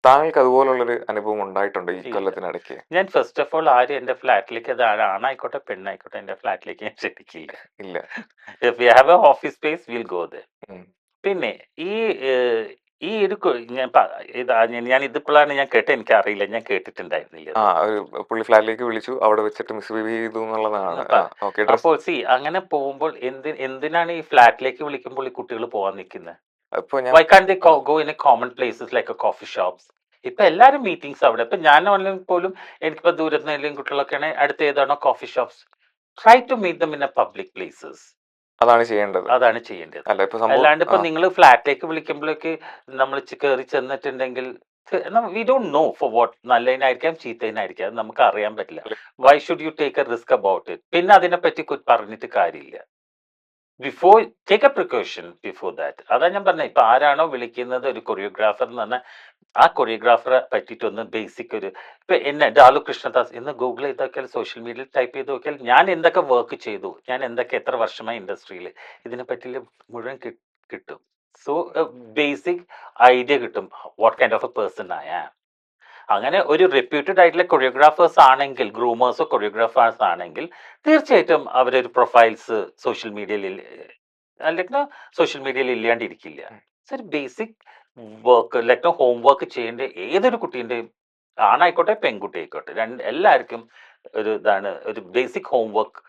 താങ്കൾക്ക് അതുപോലുള്ളൊരു അനുഭവം ഉണ്ടായിട്ടുണ്ടോ ഈ ഇല്ല. കൊല്ലത്തിനിടയ്ക്ക്? ഞാൻ ഫസ്റ്റ് ഓഫ് ഓൾ ആരും എന്റെ ഫ്ലാറ്റിലേക്ക്, അത് ആണായിക്കോട്ടെ പെണ്ണായിക്കോട്ടെ, എന്റെ ഫ്ലാറ്റിലേക്ക് ഞാൻ ക്ഷണിക്കില്ല. ഇല്ല. If you have A office space will go there. ഉം. പിന്നെ ഈ ഒരു ഞാൻ ഇതിപ്പോഴാണ് ഞാൻ കേട്ടത്, എനിക്ക് അറിയില്ല, ഞാൻ കേട്ടിട്ടുണ്ടായിരുന്നില്ല. ആ, ഒരു പുള്ളി ഫ്ലാറ്റിലേക്ക് വിളിച്ചു, അവിടെ വെച്ചിട്ട് മിസ്ബിഹേവ് ചെയ്തു എന്നുള്ളതാണ്. ഓക്കെ. അപ്പോൾ അങ്ങനെ പോകുമ്പോൾ എന്തിനാണ് ഈ ഫ്ലാറ്റിലേക്ക് വിളിക്കുമ്പോൾ ഈ കുട്ടികൾ പോവാൻ നിൽക്കുന്നത്? അപ്പോൾ ഞാൻ why can they go in a common places like a coffee shops? ഇപ്പൊ എല്ലാരും മീറ്റിംഗ്സ് അവിടെ. ഇപ്പൊ ഞാൻ പോലും എനിക്കിപ്പോ ദൂരത്ത് നിന്ന് കുട്ടികളൊക്കെ ആണെങ്കിൽ അടുത്ത് ഏതാണോ coffee shops, try to meet them in a public places. അതാണ് ചെയ്യേണ്ടത്. അതാണ് ചെയ്യേണ്ടത്. അല്ല, ഇപ്പൊ സംഭവം അല്ലാണ്ട് ഇപ്പൊ നിങ്ങൾ ഫ്ലാറ്റിലേക്ക് വിളിക്കുമ്പോഴേക്ക് നമ്മൾ കയറി ചെന്നിട്ടുണ്ടെങ്കിൽ we don't know for what, നല്ലതിനായിരിക്കാം ചീത്തതിനായിരിക്കാം, അത് നമുക്ക് അറിയാൻ പറ്റില്ല. Why should you take a risk about it? പിന്നെ അതിനെപ്പറ്റി പറഞ്ഞിട്ട് കാര്യമില്ല. Before take a precaution before that. അതാ ഞാൻ പറഞ്ഞത്. ഇപ്പൊ ആരാണോ വിളിക്കുന്നത് ഒരു കൊറിയോഗ്രാഫർ എന്ന് പറഞ്ഞാൽ ആ കൊറിയോഗ്രാഫറെ പറ്റിയിട്ടൊന്ന് ബേസിക് ഒരു, ഇപ്പൊ എന്നെ ഡാലു കൃഷ്ണദാസ് എന്ന് ഗൂഗിൾ ചെയ്ത് നോക്കിയാൽ, സോഷ്യൽ മീഡിയയിൽ ടൈപ്പ് ചെയ്ത് നോക്കിയാൽ ഞാൻ എന്തൊക്കെ വർക്ക് ചെയ്തു, ഞാൻ എന്തൊക്കെ എത്ര വർഷമായി ഇൻഡസ്ട്രിയിൽ, ഇതിനെ പറ്റി മുഴുവൻ കിട്ടും. സോ ബേസിക് ഐഡിയ കിട്ടും what kind of A person ആയ. അങ്ങനെ ഒരു റെപ്യൂട്ടഡ് ആയിട്ടുള്ള കൊറിയോഗ്രാഫേഴ്സ് ആണെങ്കിൽ, ഗ്രൂമേഴ്സോ കൊറിയോഗ്രാഫേഴ്സ് ആണെങ്കിൽ തീർച്ചയായിട്ടും അവരൊരു പ്രൊഫൈൽസ് സോഷ്യൽ മീഡിയയിൽ അല്ലെങ്കിൽ സോഷ്യൽ മീഡിയയിൽ ഇല്ലാണ്ടിരിക്കില്ല. ഒരു basic work like home work ചെയ്യേണ്ട ഏതൊരു കുട്ടീൻ്റെയും, ആണായിക്കോട്ടെ പെൺകുട്ടി ആയിക്കോട്ടെ, എല്ലാവർക്കും ഒരു ഇതാണ് ഒരു ബേസിക് ഹോം വർക്ക്.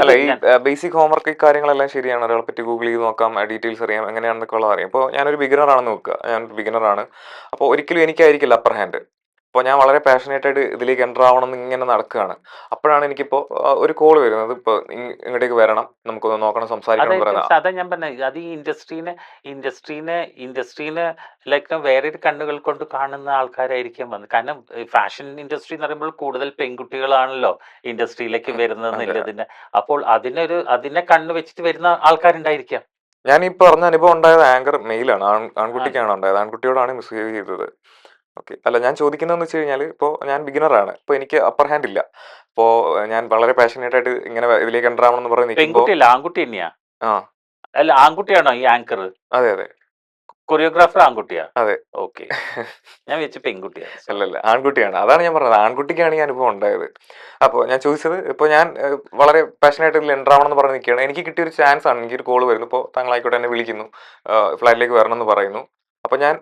അല്ല, ഈ ബേസിക് ഹോംവർക്ക് ഈ കാര്യങ്ങളെല്ലാം ശരിയാണ്. ഒരാളെ പറ്റി ഗൂഗിൾ ചെയ്ത് നോക്കാം, ഡീറ്റെയിൽസ് അറിയാം, എങ്ങനെയാണെന്നൊക്കെ ഉള്ളത് അറിയാം. ഇപ്പോൾ ഞാനൊരു ബിഗിനർ ആണെന്ന് നോക്കുക, ഞാനൊരു ബിഗിനറാണ്. അപ്പോൾ ഒരിക്കലും എനിക്കായിരിക്കില്ല അപ്പർ ഹാൻഡ്. അപ്പോൾ ഞാൻ വളരെ പാഷനേറ്റ് ആയിട്ട് ഇതിലേക്ക് എൻ്റർ ആവണം എന്ന് ഇങ്ങനെ നടക്കുകയാണ്. അപ്പോഴാണ് എനിക്കിപ്പോൾ ഒരു കോൾ വരുന്നത്, ഇപ്പോൾ ഇങ്ങോട്ടേക്ക് വരണം, നമുക്കൊന്ന് നോക്കണം, സംസാരിക്കണം എന്ന് പറയുന്നത്. അതാ ഞാൻ പറഞ്ഞത്, അത് ഈ ഇൻഡസ്ട്രീനെ ലൈക്ക് വേറൊരു കണ്ണുകൾ കൊണ്ട് കാണുന്ന ആൾക്കാരായിരിക്കും വന്നത്. കാരണം ഫാഷൻ ഇൻഡസ്ട്രി എന്ന് പറയുമ്പോൾ കൂടുതൽ പെൺകുട്ടികളാണല്ലോ ഇൻഡസ്ട്രിയിലേക്ക് വരുന്നത് എന്നുള്ളതിന്. അപ്പോൾ അതിനെ കണ്ണ് വെച്ചിട്ട് വരുന്ന ആൾക്കാരുണ്ടായിരിക്കാം. ഞാൻ ഈ പറഞ്ഞ അനുഭവം ഉണ്ടായത് ആങ്കർ മെയിലാണ്, ആൺകുട്ടിക്കാണ് ഉണ്ടായത്. ആൺകുട്ടിയോടാണ് മിസ്ബിഹേവ് ചെയ്തത്. ഓക്കെ. അല്ല, ഞാൻ ചോദിക്കുന്നതെന്ന് വെച്ച് കഴിഞ്ഞാൽ, ഇപ്പോൾ ഞാൻ ബിഗിനറാണ്, ഇപ്പോൾ എനിക്ക് അപ്പർ ഹാൻഡ് ഇല്ല. അപ്പോൾ ഞാൻ വളരെ പാഷനേറ്റ് ആയിട്ട് ഇങ്ങനെ ഇതിലേക്ക് എൻ്റർ ആവണമെന്ന് പറഞ്ഞ് നിൽക്കുമ്പോൾ, പെൺകുട്ടിയല്ല ആൺകുട്ടി തന്നെയാ. ആ അല്ല, ആൺകുട്ടിയാണോ ഈ ആങ്കർ? അതെ അതെ കൊറിയോഗ്രാഫർ ആൺകുട്ടിയാ? അതെ. ഓക്കെ, ഞാൻ വെച്ച് പെൺകുട്ടിയാണ്. അല്ലല്ല, ആൺകുട്ടിയാണ്. അതാണ് ഞാൻ പറഞ്ഞത്, ആൺകുട്ടിക്കാണ് ഈ അനുഭവം ഉണ്ടായത്. അപ്പോൾ ഞാൻ ചോദിച്ചത്, ഇപ്പോൾ ഞാൻ വളരെ പാഷനായിട്ട് ഇതിൽ എൻ്റർ ആവണമെന്ന് പറഞ്ഞ് നിൽക്കുകയാണ്. എനിക്ക് കിട്ടിയൊരു ചാൻസ് ആണ്, എനിക്കൊരു കോൾ വരുന്നു. ഇപ്പോൾ താങ്കളായിക്കോട്ടെ എന്നെ വിളിക്കുന്നു, ഫ്ലൈറ്റിലേക്ക് വരണമെന്ന് പറയുന്നു. അപ്പോൾ ഞാൻ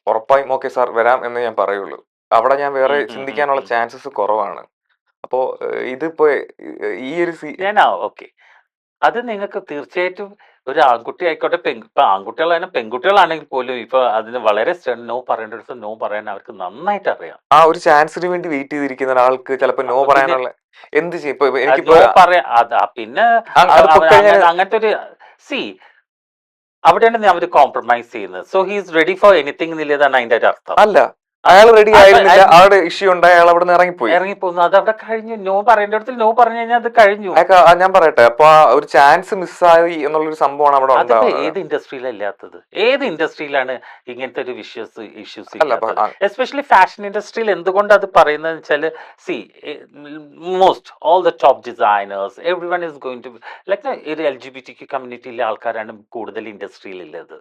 ഉറപ്പായും ഓക്കെ സാർ വരാം എന്ന് ഞാൻ പറയുള്ളൂ. അവിടെ ഞാൻ വേറെ ചിന്തിക്കാനുള്ള ചാൻസസ് കുറവാണ്. അപ്പോൾ ഇതിപ്പോൾ ഈ ഒരു ഓക്കെ, അത് നിങ്ങൾക്ക് തീർച്ചയായിട്ടും ഒരു ആൺകുട്ടി ആയിക്കോട്ടെ, ഇപ്പൊ ആൺകുട്ടികളാണ് പെൺകുട്ടികളാണെങ്കിൽ പോലും ഇപ്പൊ അതിന് വളരെ നോ പറയേണ്ട അടുത്ത് നോ പറയാൻ അവർക്ക് നന്നായിട്ട് അറിയാം. ആ ഒരു ചാൻസിന് വേണ്ടി വെയിറ്റ് ചെയ്തിരിക്കുന്ന ഒരാൾക്ക് ചിലപ്പോൾ നോ പറയാനുള്ള എന്ത് ചെയ്യും? ഇപ്പൊ നോ പറയാ പിന്നെ അങ്ങനത്തെ ഒരു അവിടെയാണ് അവർ കോംപ്രമൈസ് ചെയ്യുന്നത്. So he's ready for anything എന്നുള്ളതാണ് അതിന്റെ ഒരു അർത്ഥം. അല്ല, അയാൾ റെഡി ആയിരുന്നില്ല, ആളുടെ ഇഷ്യൂ ഉണ്ടായി, അയാൾ അവിടെ നിന്ന് ഇറങ്ങിപ്പോന്നു. അത് അവിടെ കഴിഞ്ഞു. നോ പറയേണ്ട അടുത്ത് നോ പറഞ്ഞു കഴിഞ്ഞാൽ അത് കഴിഞ്ഞു. ഞാൻ പറയട്ടെ, അപ്പൊ ഒരു ചാൻസ് മിസ്സായി എന്നുള്ളൊരു സംഭവമാണ് അവിടെ ഉണ്ടാവുന്നത്. ഏത് ഇൻഡസ്ട്രിയിലല്ലാത്തത്? ഏത് ഇൻഡസ്ട്രിയിലാണ് ഇങ്ങനത്തെ ഒരു ഇഷ്യൂസ്? എസ്പെഷ്യലി ഫാഷൻ ഇൻഡസ്ട്രിയിൽ. എന്തുകൊണ്ട് അത് പറയുന്നത് വെച്ചാൽ, most all the top designers everyone is going to like ഒരു LGBTQ കമ്മ്യൂണിറ്റിയിലെ ആൾക്കാരാണ് കൂടുതൽ ഇൻഡസ്ട്രിയിലുള്ളത്.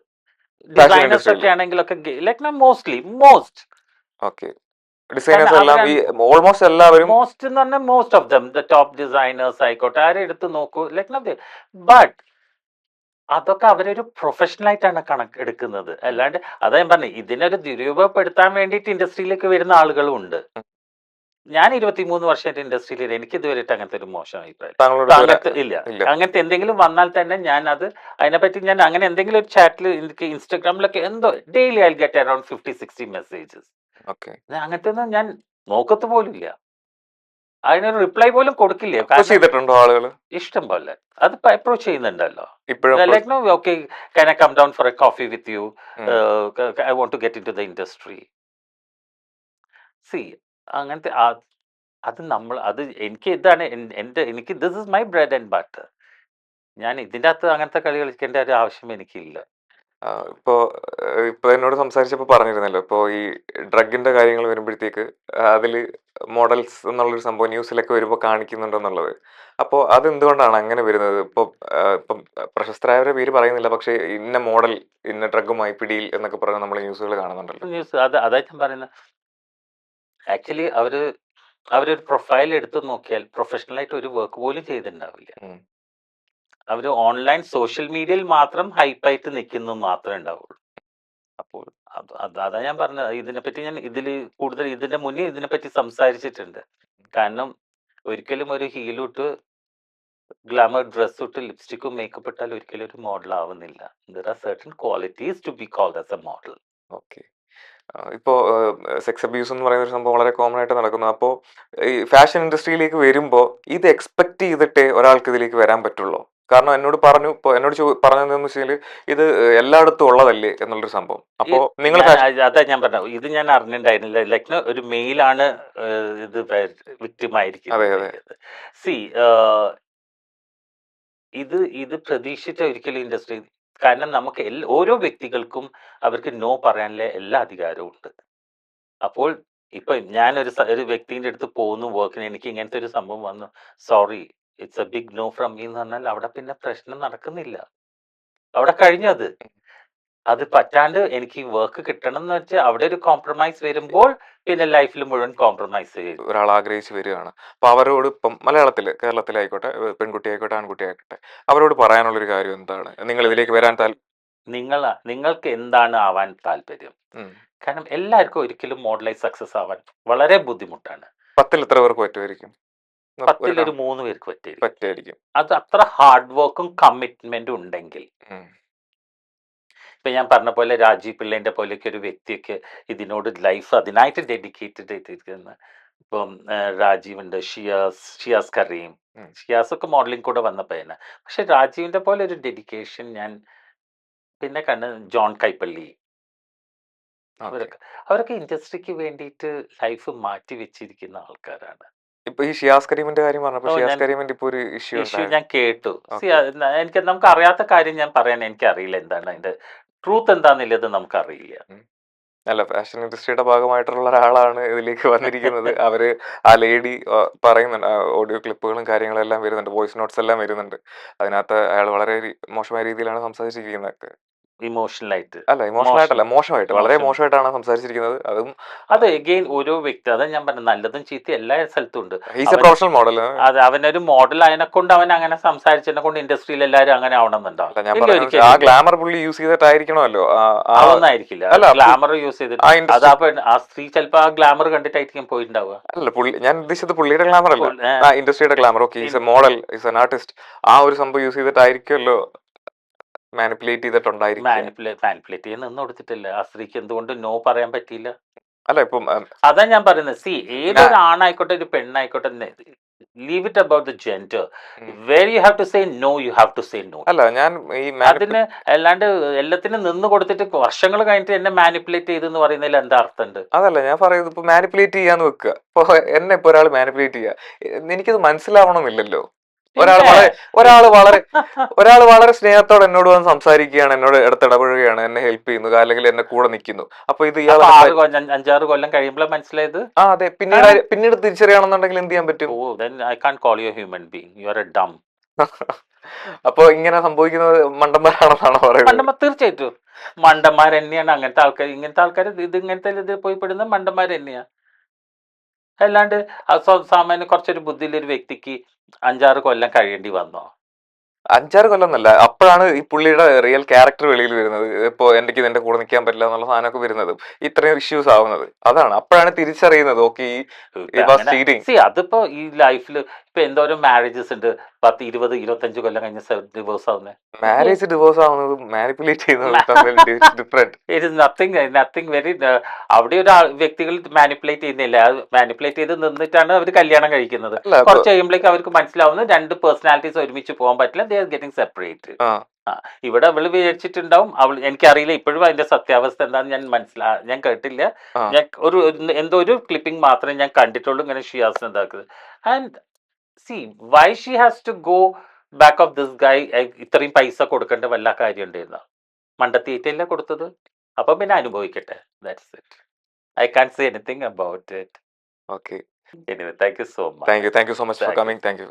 ഡിസൈനേഴ്സ് ഒക്കെ ആണെങ്കിലൊക്കെ ലൈക്ക് മോസ്റ്റ് ഓക്കെ. ഡിസൈനേഴ്സ് കാരണം എല്ലാം ഈ അവരാണ് ഓൾമോസ്റ്റ് എല്ലാവരും മോസ്റ്റ് എന്ന് പറഞ്ഞാൽ most of them the top designers ആയിക്കോട്ടെ ആരെ എടുത്ത് നോക്കൂ ലൈക്ക് ബട്ട് അതൊക്കെ അവരൊരു പ്രൊഫഷണൽ ആയിട്ടാണ് എടുക്കുന്നത്. അല്ലാണ്ട് അതാ ഞാൻ പറഞ്ഞു ഇതിനൊരു ദുരുപയോഗപ്പെടുത്താൻ വേണ്ടിയിട്ട് ഇൻഡസ്ട്രിയിലേക്ക് വരുന്ന ആളുകളും ഉണ്ട്. ഞാൻ 23 വർഷമായിട്ട് ഇൻഡസ്ട്രിയിൽ എനിക്ക് ഇതുവരെയായിട്ട് അങ്ങനത്തെ ഒരു മോശം അഭിപ്രായം താങ്കളോട് ഇപ്പൊ ഇതുവരെ അങ്ങനത്തെ ഇല്ല. ഇല്ല. അങ്ങനത്തെ എന്തെങ്കിലും വന്നാൽ തന്നെ ഞാൻ അത് അതിനെപ്പറ്റി ഞാൻ അങ്ങനെ എന്തെങ്കിലും ഒരു ചാറ്റിൽ എനിക്ക് ഇൻസ്റ്റാഗ്രാമിലൊക്കെ എന്തോ daily I get around 50-60 messages. Okay. അങ്ങനത്തെ ഒന്നും ഞാൻ നോക്കത്ത് പോലും ഇല്ല. അതിനൊരു റിപ്ലൈ പോലും കൊടുക്കില്ല. അപ്രോച്ച് കാരണം ചെയ്തിട്ടുണ്ടോ ആളുകൾ ഇഷ്ടം പോലെ അത് അപ്രോച്ച് ചെയ്യുന്നുണ്ടല്ലോ. ഇപ്പോഴും? Like no okay can I come down for a coffee with you, I want to get into the industry. See അങ്ങനത്തെ അത് നമ്മൾ അത് എനിക്ക് ഇതാണ് എനിക്ക് this is my bread and butter. ഞാൻ ഇതിൻ്റെ അകത്ത് അങ്ങനത്തെ കളി കളിക്കേണ്ട ഒരു ആവശ്യം എനിക്കില്ല. ഇപ്പോ ഇപ്പൊ എന്നോട് സംസാരിച്ചപ്പോൾ പറഞ്ഞിരുന്നല്ലോ, ഇപ്പോൾ ഈ ഡ്രഗിന്റെ കാര്യങ്ങൾ വരുമ്പോഴത്തേക്ക് അതില് മോഡൽസ് എന്നുള്ളൊരു സംഭവം ന്യൂസിലൊക്കെ വരുമ്പോൾ കാണിക്കുന്നുണ്ടെന്നുള്ളത്. അപ്പോൾ അതെന്തുകൊണ്ടാണ് അങ്ങനെ വരുന്നത്? ഇപ്പം പ്രശസ്തരായവരുടെ പേര് പറയുന്നില്ല, പക്ഷേ ഇന്ന മോഡൽ ഇന്ന ഡ്രഗുമായി പിടിയിൽ എന്നൊക്കെ പറഞ്ഞ് നമ്മൾ ന്യൂസുകൾ കാണുന്നുണ്ടല്ലോ. ന്യൂസ് അതാ ഞാൻ പറയുന്നത്. ആക്ച്വലി അവരൊരു പ്രൊഫൈൽ എടുത്ത് നോക്കിയാൽ പ്രൊഫഷണൽ ആയിട്ട് ഒരു വർക്ക് പോലും ചെയ്തിട്ടുണ്ടാവില്ല. അവർ ഓൺലൈൻ സോഷ്യൽ മീഡിയയിൽ മാത്രം ഹൈപ്പായിട്ട് നിൽക്കുന്നു മാത്രമേ ഉണ്ടാവുള്ളൂ. അപ്പോൾ അതാ ഞാൻ പറഞ്ഞത്. ഇതിനെപ്പറ്റി ഞാൻ കൂടുതൽ ഇതിന്റെ മുന്നേ ഇതിനെപ്പറ്റി സംസാരിച്ചിട്ടുണ്ട്. കാരണം ഒരിക്കലും ഒരു ഹീലിട്ട് ഗ്ലാമർ ഡ്രസ് ഇട്ട് ലിപ്സ്റ്റിക്കും മേക്കപ്പ് ഇട്ടാൽ ഒരിക്കലും ഒരു മോഡൽ ആവുന്നില്ല. There are certain qualities to be called as a model. Okay. ഇപ്പോൾ സെക്സ് അബ്യൂസ് എന്ന് പറയുന്ന ഒരു സംഭവം വളരെ കോമൺ ആയിട്ട് നടക്കുന്നു. അപ്പോൾ ഈ ഫാഷൻ ഇൻഡസ്ട്രിയിലേക്ക് വരുമ്പോൾ ഇത് എക്സ്പെക്ട് ചെയ്തിട്ടേ ഒരാൾക്ക് ഇതിലേക്ക് വരാൻ പറ്റുള്ളൂ? കാരണം എന്നോട് പറഞ്ഞതെന്ന് വെച്ചാൽ ഇത് എല്ലായിടത്തും ഉള്ളതല്ലേ എന്നുള്ളൊരു സംഭവം. അപ്പോൾ നിങ്ങൾ അതാ ഞാൻ പറഞ്ഞത്. ഇത് ഞാൻ അറിഞ്ഞിട്ടുണ്ടായിരുന്നില്ല. ലൈക്ക് ഒരു മെയിലാണ് ഇത് വിക്ടിം ആയിരിക്കുന്നത്. സി ഇത് പ്രതീക്ഷിച്ച ഒരിക്കലും ഇൻഡസ്ട്രി. കാരണം നമുക്ക് ഓരോ വ്യക്തികൾക്കും അവർക്ക് നോ പറയാനുള്ള എല്ലാ അധികാരവും ഉണ്ട്. അപ്പോൾ ഇപ്പൊ ഒരു വ്യക്തിന്റെ അടുത്ത് പോകുന്നു വർക്കിന്, എനിക്ക് ഇങ്ങനത്തെ ഒരു സംഭവം വന്നു, sorry it's a big no from me എന്ന് പറഞ്ഞാൽ അവിടെ പിന്നെ പ്രശ്നം നടക്കുന്നില്ല, അവിടെ കഴിഞ്ഞത്. അത് പറ്റാണ്ട് എനിക്ക് വർക്ക് കിട്ടണം എന്ന് വെച്ചാൽ അവിടെ ഒരു കോംപ്രമൈസ് വരുമ്പോൾ പിന്നെ ലൈഫിൽ മുഴുവൻ കോംപ്രമൈസ് ചെയ്യും. ഒരാൾ ആഗ്രഹിച്ച് വരികയാണ്. അപ്പോൾ അവരോട് ഇപ്പം കേരളത്തിലായിക്കോട്ടെ, പെൺകുട്ടി ആയിക്കോട്ടെ ആൺകുട്ടി ആയിക്കോട്ടെ, അവരോട് പറയാനുള്ളൊരു കാര്യം എന്താണ്? നിങ്ങൾ ഇതിലേക്ക് വരാൻ നിങ്ങൾക്ക് എന്താണ് ആവാൻ താല്പര്യം? കാരണം എല്ലാവർക്കും ഒരിക്കലും മോഡലായി സക്സസ് ആവാൻ വളരെ ബുദ്ധിമുട്ടാണ്. 10 എത്ര പേർക്ക് പറ്റുമായിരിക്കും? 10 ഒരു 3 പേർക്ക് പറ്റുമായിരിക്കും. അത് അത്ര ഹാർഡ് വർക്കും കമ്മിറ്റ്മെന്റും ഉണ്ടെങ്കിൽ. ഇപ്പൊ ഞാൻ പറഞ്ഞ പോലെ രാജീവ് പിള്ളേന്റെ പോലെയൊക്കെ ഒരു വ്യക്തിയൊക്കെ ഇതിനോട് ലൈഫ് അതിനായിട്ട് ഡെഡിക്കേറ്റഡ് ചെയ്തിരിക്കുന്ന. ഇപ്പം രാജീവ് ഉണ്ട്, ഷിയാസ് കരീം, ഷിയാസ് ഒക്കെ മോഡലിംഗ് കൂടെ വന്നപ്പോ തന്നെ. പക്ഷെ രാജീവിന്റെ പോലെ ഒരു ഡെഡിക്കേഷൻ ഞാൻ പിന്നെ ജോൺ കൈപ്പള്ളി, അവരൊക്കെ ഇൻഡസ്ട്രിക്ക് വേണ്ടിയിട്ട് ലൈഫ് മാറ്റി വെച്ചിരിക്കുന്ന ആൾക്കാരാണ്. ഇപ്പൊ ഈ ഷിയാസ് കരീമിന്റെ കാര്യം പറഞ്ഞപ്പോൾ ഷിയാസ് കരീമിന്റെ ഇപ്പൊ ഒരു ഇഷ്യൂ ഞാൻ കേട്ടു. നമുക്ക് അറിയാത്ത കാര്യം ഞാൻ പറയാൻ എനിക്കറിയില്ല. എന്താണ് അതിന്റെ ട്രൂത്ത് എന്താന്നുള്ളത് നമുക്കറിയില്ല. അല്ല, ഫാഷൻ ഇൻഡസ്ട്രിയുടെ ഭാഗമായിട്ടുള്ള ഒരാളാണ് ഇതിലേക്ക് വന്നിരിക്കുന്നത്. അവര് ആ ലേഡി പറയുന്നുണ്ട്, ഓഡിയോ ക്ലിപ്പുകളും കാര്യങ്ങളും എല്ലാം വരുന്നുണ്ട്, വോയിസ് നോട്ട്സ് എല്ലാം വരുന്നുണ്ട്. അതിനകത്ത് അയാൾ വളരെ മോശമായ രീതിയിലാണ് സംസാരിച്ചിരിക്കുന്നത്. ഇമോഷണലായിട്ട് മോശമായിട്ട്, വളരെ മോശമായിട്ടാണ് സംസാരിച്ചിരിക്കുന്നത്. അത് എഗെയിൻ ഓരോ വ്യക്തി, അതാ ഞാൻ പറഞ്ഞത്, നല്ലതും ചീത്ത എല്ലാ സ്ഥലത്തും ഉണ്ട്. Professional model. അതെ, അവനൊരു മോഡൽ അതിനെ കൊണ്ട് അവൻ അങ്ങനെ സംസാരിച്ചതിനെ കൊണ്ട് ഇൻഡസ്ട്രിയിൽ എല്ലാവരും അങ്ങനെ ആവണമെന്നുണ്ടാവും. ഗ്ലാമർ പുള്ളി യൂസ് ചെയ്തിട്ടായിരിക്കണമല്ലോ. അതൊന്നായിരിക്കില്ല, ഗ്ലാമർ യൂസ് ചെയ്തിട്ട് ആ സ്ത്രീ ചിലപ്പോ ആ ഗ്ലാമർ കണ്ടിട്ടായിരിക്കും പോയിട്ടുണ്ടാവുക. അല്ല, ഞാൻ ഉദ്ദേശിച്ചത് പുള്ളിയുടെ ഗ്ലാമർ അല്ല, ഇൻഡസ്ട്രിയുടെ glamour. Okay, is a model, is an artist. ആ ഒരു സംഭവം യൂസ് ചെയ്തിട്ടായിരിക്കുമല്ലോ മാനിപ്പുലേറ്റ് ചെയ്തിട്ടുണ്ടായിരിക്കും. മാനിപ്പുലേറ്റ് ചെയ്യാൻ നിന്ന് കൊടുത്തിട്ടില്ല. ആ സ്ത്രീക്ക് എന്തുകൊണ്ട് നോ പറയാൻ പറ്റിയില്ല? അല്ല, ഇപ്പം അതാ ഞാൻ പറയുന്നത്. സി, ഏതൊരു ആണായിക്കോട്ടെ ഒരു പെണ്ണായിക്കോട്ടെ, leave it about the gender. Where you have to say no, you have to say no. അല്ല, ഞാൻ അതിന് അല്ലാണ്ട് എല്ലാത്തിനും നിന്ന് കൊടുത്തിട്ട് വർഷങ്ങൾ കഴിഞ്ഞിട്ട് എന്നെ മാനിപ്പുലേറ്റ് ചെയ്തെന്ന് പറയുന്നതിൽ എന്താ അർത്ഥമുണ്ട്? അതല്ല ഞാൻ പറയുന്നത്. ഇപ്പൊ മാനിപ്പുലേറ്റ് ചെയ്യാന്ന് വെക്കുക, ഇപ്പൊ എന്നെ ഇപ്പൊ ഒരാൾ മാനിപ്പുലേറ്റ് ചെയ്യുക, എനിക്കത് മനസ്സിലാവണമെന്നില്ലല്ലോ. ഒരാൾ വളരെ സ്നേഹത്തോടെ എന്നോട് വന്ന് സംസാരിക്കുകയാണ്, എന്നോട് അടുത്തിടപഴകുകയാണ്, എന്നെ ഹെൽപ്പ് ചെയ്യുന്നു, അല്ലെങ്കിൽ എന്നെ കൂടെ നിൽക്കുന്നു. അപ്പൊ ഇത് 5-6 കൊല്ലം കഴിയുമ്പോഴാണ് മനസ്സിലായത്. അതെ, പിന്നീട് തിരിച്ചറിയണമെന്നുണ്ടെങ്കിൽ എന്ത് ചെയ്യാൻ പറ്റും? I can't call you a human being, you are a dumb. അപ്പൊ ഇങ്ങനെ സംഭവിക്കുന്നത് മണ്ടന്മാരാണെന്നാണോ പറയുന്നത്? തീർച്ചയായിട്ടും മണ്ടന്മാർ തന്നെയാണ് അങ്ങനത്തെ ആൾക്കാർ. ഇങ്ങനത്തെ ആൾക്കാർ ഇങ്ങനത്തെ പോയി പെടുന്ന മണ്ടന്മാർ തന്നെയാ. അല്ലാണ്ട് സാമാന്യം കുറച്ചൊരു ബുദ്ധിയുള്ളൊരു വ്യക്തിക്ക് 5-6 കൊല്ലം കഴിയേണ്ടി വന്നോ? 5-6 കൊല്ലമൊന്നുമല്ല. അപ്പോഴാണ് ഈ പുള്ളിയുടെ റിയൽ ക്യാരക്ടർ വെളിയിൽ വരുന്നത്. ഇപ്പോ എനിക്ക് നിന്റെ കൂടെ നിൽക്കാൻ പറ്റില്ല എന്നുള്ള സാധനമൊക്കെ വരുന്നതും ഇത്രയും ഇഷ്യൂസ് ആവുന്നത്. അതാണ്. അപ്പോഴാണ് തിരിച്ചറിയുന്നത് ഓക്കെ ഇപ്പൊ ഈ വാസ് അങ്ങനെ ചീറ്റിംഗ്. അതിപ്പോ ഈ ലൈഫിൽ ഇപ്പൊ എന്തോരം മാരേജസ് ഉണ്ട് 10-20-25 കൊല്ലം കഴിഞ്ഞ് ഡിവോഴ്സ് ആവുന്നത്. മാരേജ് ഡിവോഴ്സ് ആവുന്നതും മാനിപ്പുലേറ്റ് ചെയ്യുന്നതും തമ്മിൽ different. It is nothing very അവിടെ ഒരു വ്യക്തികൾ മാനിപ്പുലേറ്റ് ചെയ്യുന്നില്ല. മാനിപ്പുലേറ്റ് ചെയ്ത് നിന്നിട്ടാണ് അവർ കല്യാണം കഴിക്കുന്നത്. അല്ല കുറച്ച് കഴിയുമ്പോഴേക്ക് അവർക്ക് മനസ്സിലാവുന്നത് 2 പേഴ്സണാലിറ്റീസ് ഒരുമിച്ച് പോകാൻ പറ്റില്ല. They are getting separate. ഇവിടെ അവള് വിചാരിച്ചിട്ടുണ്ടാവും, എനിക്കറിയില്ല ഇപ്പോഴും അതിന്റെ സത്യാവസ്ഥ എന്താണെന്ന് ഞാൻ കേട്ടില്ല. ഞാൻ എന്തോ ഒരു ക്ലിപ്പിംഗ് മാത്രമേ ഞാൻ കണ്ടിട്ടുള്ളൂ ഇങ്ങനെ ഷിയാസ് എന്താക്കുന്നത്. And see why she has to go back of this guy. ഇത്രയും പൈസ കൊടുക്കേണ്ട വല്ല കാര്യം ഉണ്ടായിരുന്നോ? മണ്ടത്തിയിട്ടല്ല കൊടുത്തത്. അപ്പൊ പിന്നെ അനുഭവിക്കട്ടെ. That's it. I can say anything about it. Okay. Anyway thank you so much. Thank you so much for coming. Thank U.